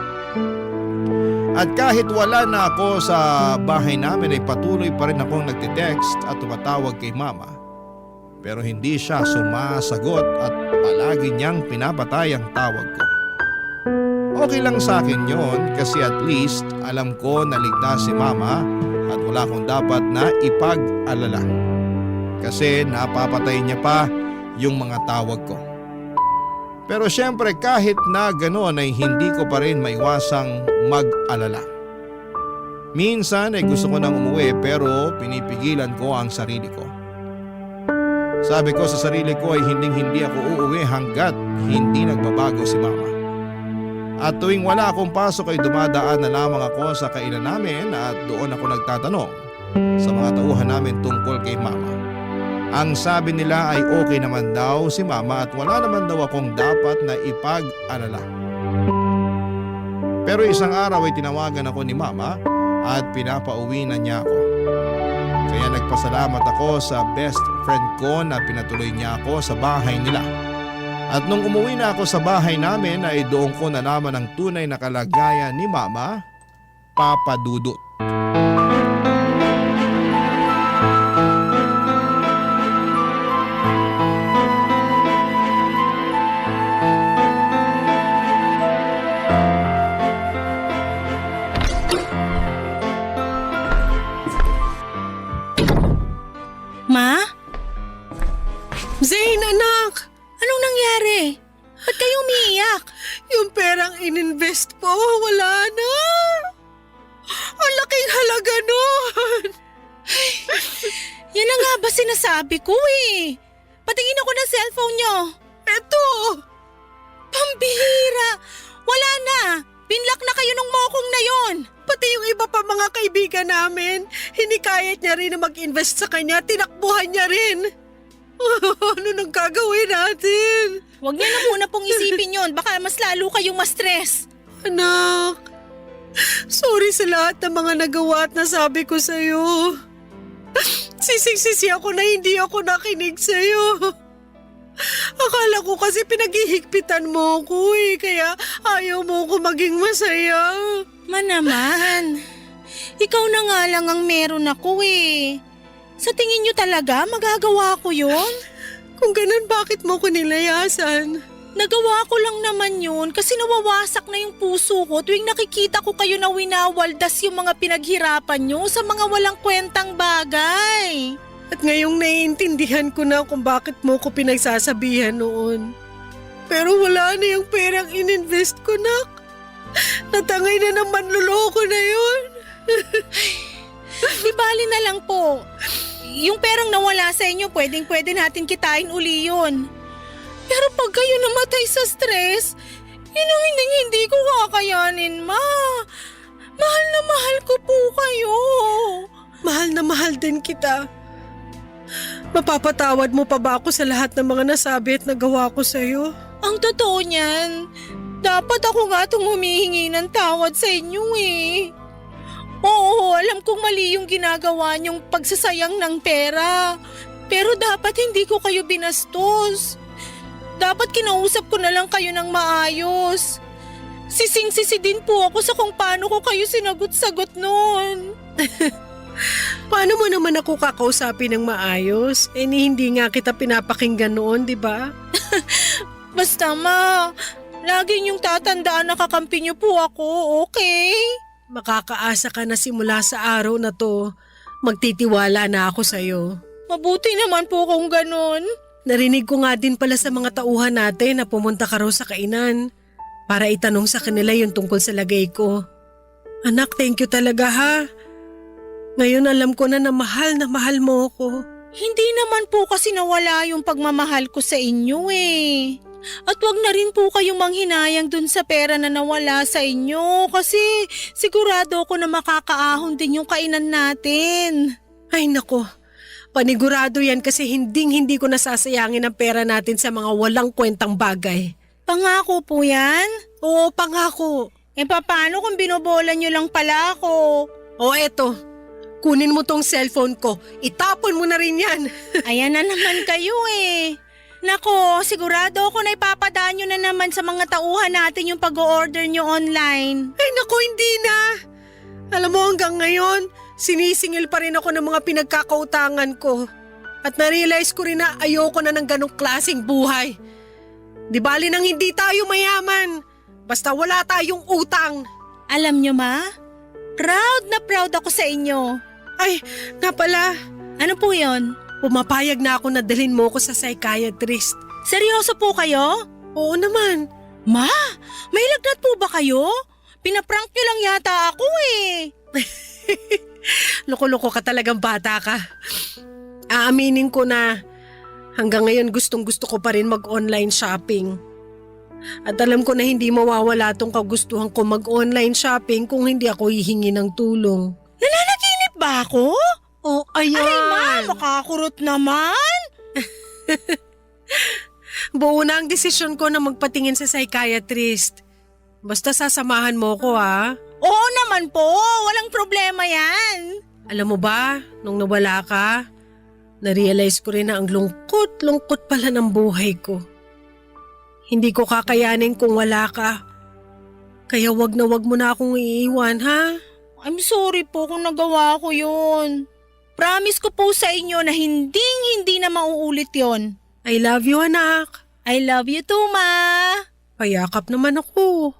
At kahit wala na ako sa bahay namin ay patuloy pa rin akong nagtitext at tumatawag kay mama. Pero hindi siya sumasagot at palagi niyang pinapatay ang tawag ko. Okay lang sa akin yon kasi at least alam ko na ligtas si mama at wala akong dapat na ipag-alala. Kasi napapatay niya pa yung mga tawag ko. Pero syempre kahit na ganoon ay hindi ko pa rin maiwasang mag-alala. Minsan ay gusto ko nang umuwi pero pinipigilan ko ang sarili ko. Sabi ko sa sarili ko ay hindi ako uuwi hanggat hindi nagbabago si mama. At tuwing wala akong pasok ay dumadaan na lamang ako sa kainan namin at doon ako nagtatanong sa mga tauhan namin tungkol kay mama. Ang sabi nila ay okay naman daw si mama at wala naman daw akong dapat na ipag-alala. Pero isang araw ay tinawagan ako ni mama at pinapauwi na niya ako. Kaya nagpasalamat ako sa best friend ko na pinatuloy niya ako sa bahay nila. At nung umuwi na ako sa bahay namin ay doon ko nalaman ang tunay na kalagayan ni mama, Papa Dudut. Ma? Zane, anak! Anong nangyari? Ba't kayo umiiyak? Yung perang ininvest ko, wala na. Ang laking halaga nun. Yan na nga ba sinasabi ko eh. Patingin ako ng cellphone nyo. Eto! Pambihira! Wala na! Pinlock na kayo nung mokong na yon. Pati yung iba pa mga kaibigan namin, hinikayat niya rin na mag-invest sa kanya, tinakbuhan niya rin. Ano nang gagawin natin? Huwag niyo na muna pong isipin yon. Baka mas lalo kayong ma-stress. Anak, sorry sa lahat ng mga nagawa at nasabi ko sa'yo. Sisig-sisi ako na hindi ako nakinig sa'yo. Akala ko kasi pinaghihigpitan mo ko eh, kaya ayaw mo ko maging masaya. Naman, ikaw na nga lang ang meron ako eh. Sa tingin niyo talaga magagawa ko yun? Kung ganun, bakit mo ko nilayasan? Nagawa ko lang naman yun kasi nawawasak na yung puso ko tuwing nakikita ko kayo na winawaldas yung mga pinaghirapan nyo sa mga walang kwentang bagay. At ngayong naiintindihan ko na kung bakit mo ko pinagsasabihan noon. Pero wala na yung perang ininvest ko, nak. Natangay na ng manluloko na yun. Di bali na lang po. Yung perang nawala sa inyo, pwede natin kitain uli yun. Pero pag kayo namatay sa stress, yun ang hindi ko kakayanin, ma. Mahal na mahal ko po kayo. Mahal na mahal din kita. Mapapatawad mo pa ba ako sa lahat ng mga nasabi at nagawa ko sa'yo? Ang totoo niyan, dapat ako nga itong humihingi ng tawad sa inyo eh. Oo, alam kong mali yung ginagawa niyong pagsasayang ng pera. Pero dapat hindi ko kayo binastos. Dapat kinausap ko na lang kayo ng maayos. Sising-sisi din po ako sa kung paano ko kayo sinagot-sagot noon. Paano mo naman ako kakausapin ng maayos? Hindi nga kita pinapakinggan noon, di ba? Basta ma, lagi niyong tatandaan na kakampi niyo po ako, okay? Makakaasa ka na simula sa araw na to. Magtitiwala na ako sa'yo. Mabuti naman po kung ganun. Narinig ko nga din pala sa mga tauhan natin na pumunta ka raw sa kainan para itanong sa kanila yung tungkol sa lagay ko. Anak, thank you talaga ha. Ngayon alam ko na mahal mo ako. Hindi naman po kasi nawala yung pagmamahal ko sa inyo eh. At wag na rin po kayong manghinayang dun sa pera na nawala sa inyo kasi sigurado ako na makakaahon din yung kainan natin. Ay nako, panigurado yan kasi hindi ko nasasayangin ang pera natin sa mga walang kwentang bagay. Pangako po yan? Oo, pangako. Paano kung binobola nyo lang pala ako? O eto, kunin mo tong cellphone ko, itapon mo na rin yan. Ayan na naman kayo eh. Nako, sigurado ako na ipapadaan nyo na naman sa mga tauhan natin yung pag-o-order nyo online. Ay nako, hindi na. Alam mo hanggang ngayon, sinisingil pa rin ako ng mga pinagkakautangan ko. At na-realize ko rin na ayoko na ng ganong klaseng buhay. Di bali nang hindi tayo mayaman, basta wala tayong utang. Alam nyo ma, proud na proud ako sa inyo. Ay, nga pala. Ano po yon? Pumapayag na ako na dalhin mo ko sa psychiatrist. Seryoso po kayo? Oo naman. Ma, may lagnat po ba kayo? Pinaprank nyo lang yata ako eh. Loko-loko ka talagang bata ka. Aaminin ko na hanggang ngayon gustong-gusto ko pa rin mag-online shopping. At alam ko na hindi mawawala tong kagustuhan ko mag-online shopping kung hindi ako hihingi ng tulong. Nananaginip ba ako? Oh, ayan. Ay, ma, makakurot naman. Buo na ang desisyon ko na magpatingin sa psychiatrist. Basta sasamahan mo ko, ha? Oo naman po, walang problema yan. Alam mo ba, nung nawala ka, na-realize ko rin na ang lungkot pala ng buhay ko. Hindi ko kakayanin kung wala ka. Kaya wag mo na akong iiwan, ha? I'm sorry po kung nagawa ko yun. Promise ko po sa inyo na hindi na mauulit yon. I love you, anak. I love you too, ma. Payakap naman ako.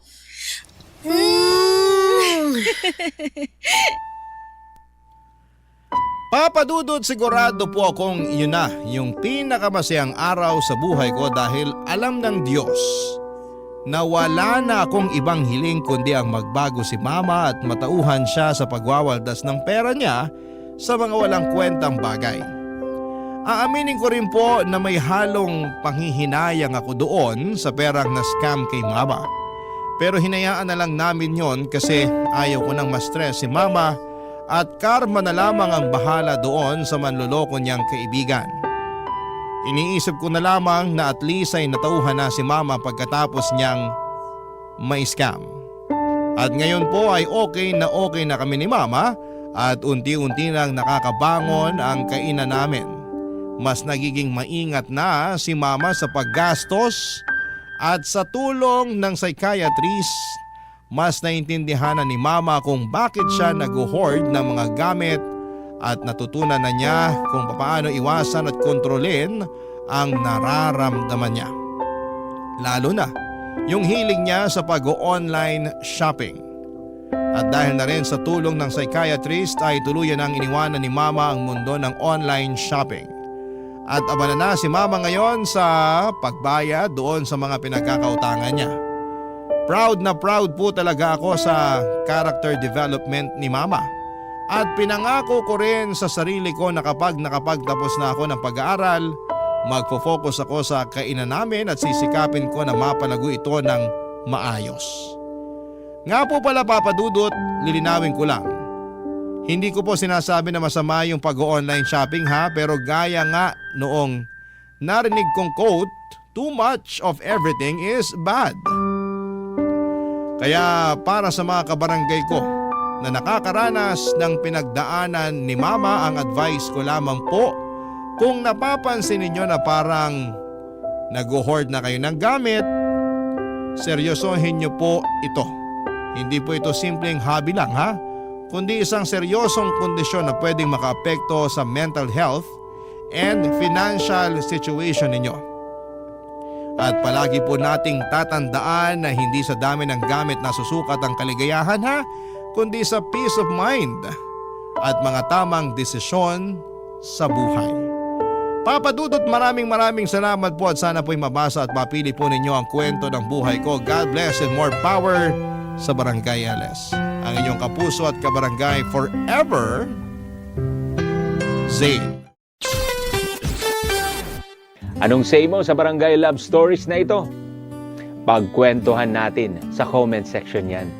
Papa Dudut, sigurado po akong yun na yung pinakamasayang araw sa buhay ko dahil alam ng Diyos na wala na akong ibang hiling kundi ang magbago si Mama at matauhan siya sa pagwawaldas ng pera niya sa mga walang kwentang bagay. Aaminin ko rin po na may halong panghihinayang ako doon sa perang na-scam kay Mama. Pero hinayaan na lang namin yon kasi ayaw ko nang ma-stress si Mama at karma na lamang ang bahala doon sa manloloko niyang kaibigan. Iniisip ko na lamang na at least ay natauhan na si Mama pagkatapos niyang may scam. At ngayon po ay okay na kami ni Mama at unti-unti nang nakakabangon ang kainan namin. Mas nagiging maingat na si Mama sa paggastos at sa tulong ng psychiatrist, mas naintindihan na ni Mama kung bakit siya nag-hoard ng mga gamit at natutunan na niya kung paano iwasan at kontrolin ang nararamdaman niya. Lalo na yung hiling niya sa pag-online shopping. At dahil na rin sa tulong ng psychiatrist ay tuluyan ang iniwanan ni Mama ang mundo ng online shopping. At abala na si Mama ngayon sa pagbayad doon sa mga pinagkakautangan niya. Proud na proud po talaga ako sa character development ni Mama. At pinangako ko rin sa sarili ko na kapag nakapagtapos na ako ng pag-aaral, magfo-focus ako sa kainan namin at sisikapin ko na mapalago ito ng maayos. Nga po pala Papa Dudut, lilinawin ko lang. Hindi ko po sinasabi na masama yung pag-online shopping ha, pero gaya nga noong narinig kong quote, too much of everything is bad. Kaya para sa mga kabarangay ko na nakakaranas ng pinagdaanan ni Mama, ang advice ko lamang po, kung napapansin ninyo na parang nag-hoard na kayo ng gamit, seryosohin nyo po ito. Hindi po ito simpleng hobby lang ha, kundi isang seryosong kondisyon na pwedeng makaapekto sa mental health and financial situation ninyo. At palagi po nating tatandaan na hindi sa dami ng gamit na susukat ang kaligayahan ha, kundi sa peace of mind at mga tamang desisyon sa buhay. Papa Dudut, maraming salamat po at sana po'y mabasa at mapili po ninyo ang kwento ng buhay ko. God bless and more power sa Barangay LS. Ang inyong kapuso at kabarangay forever, Zane. Anong say mo sa Barangay Love Stories na ito? Pagkwentuhan natin sa comment section yan.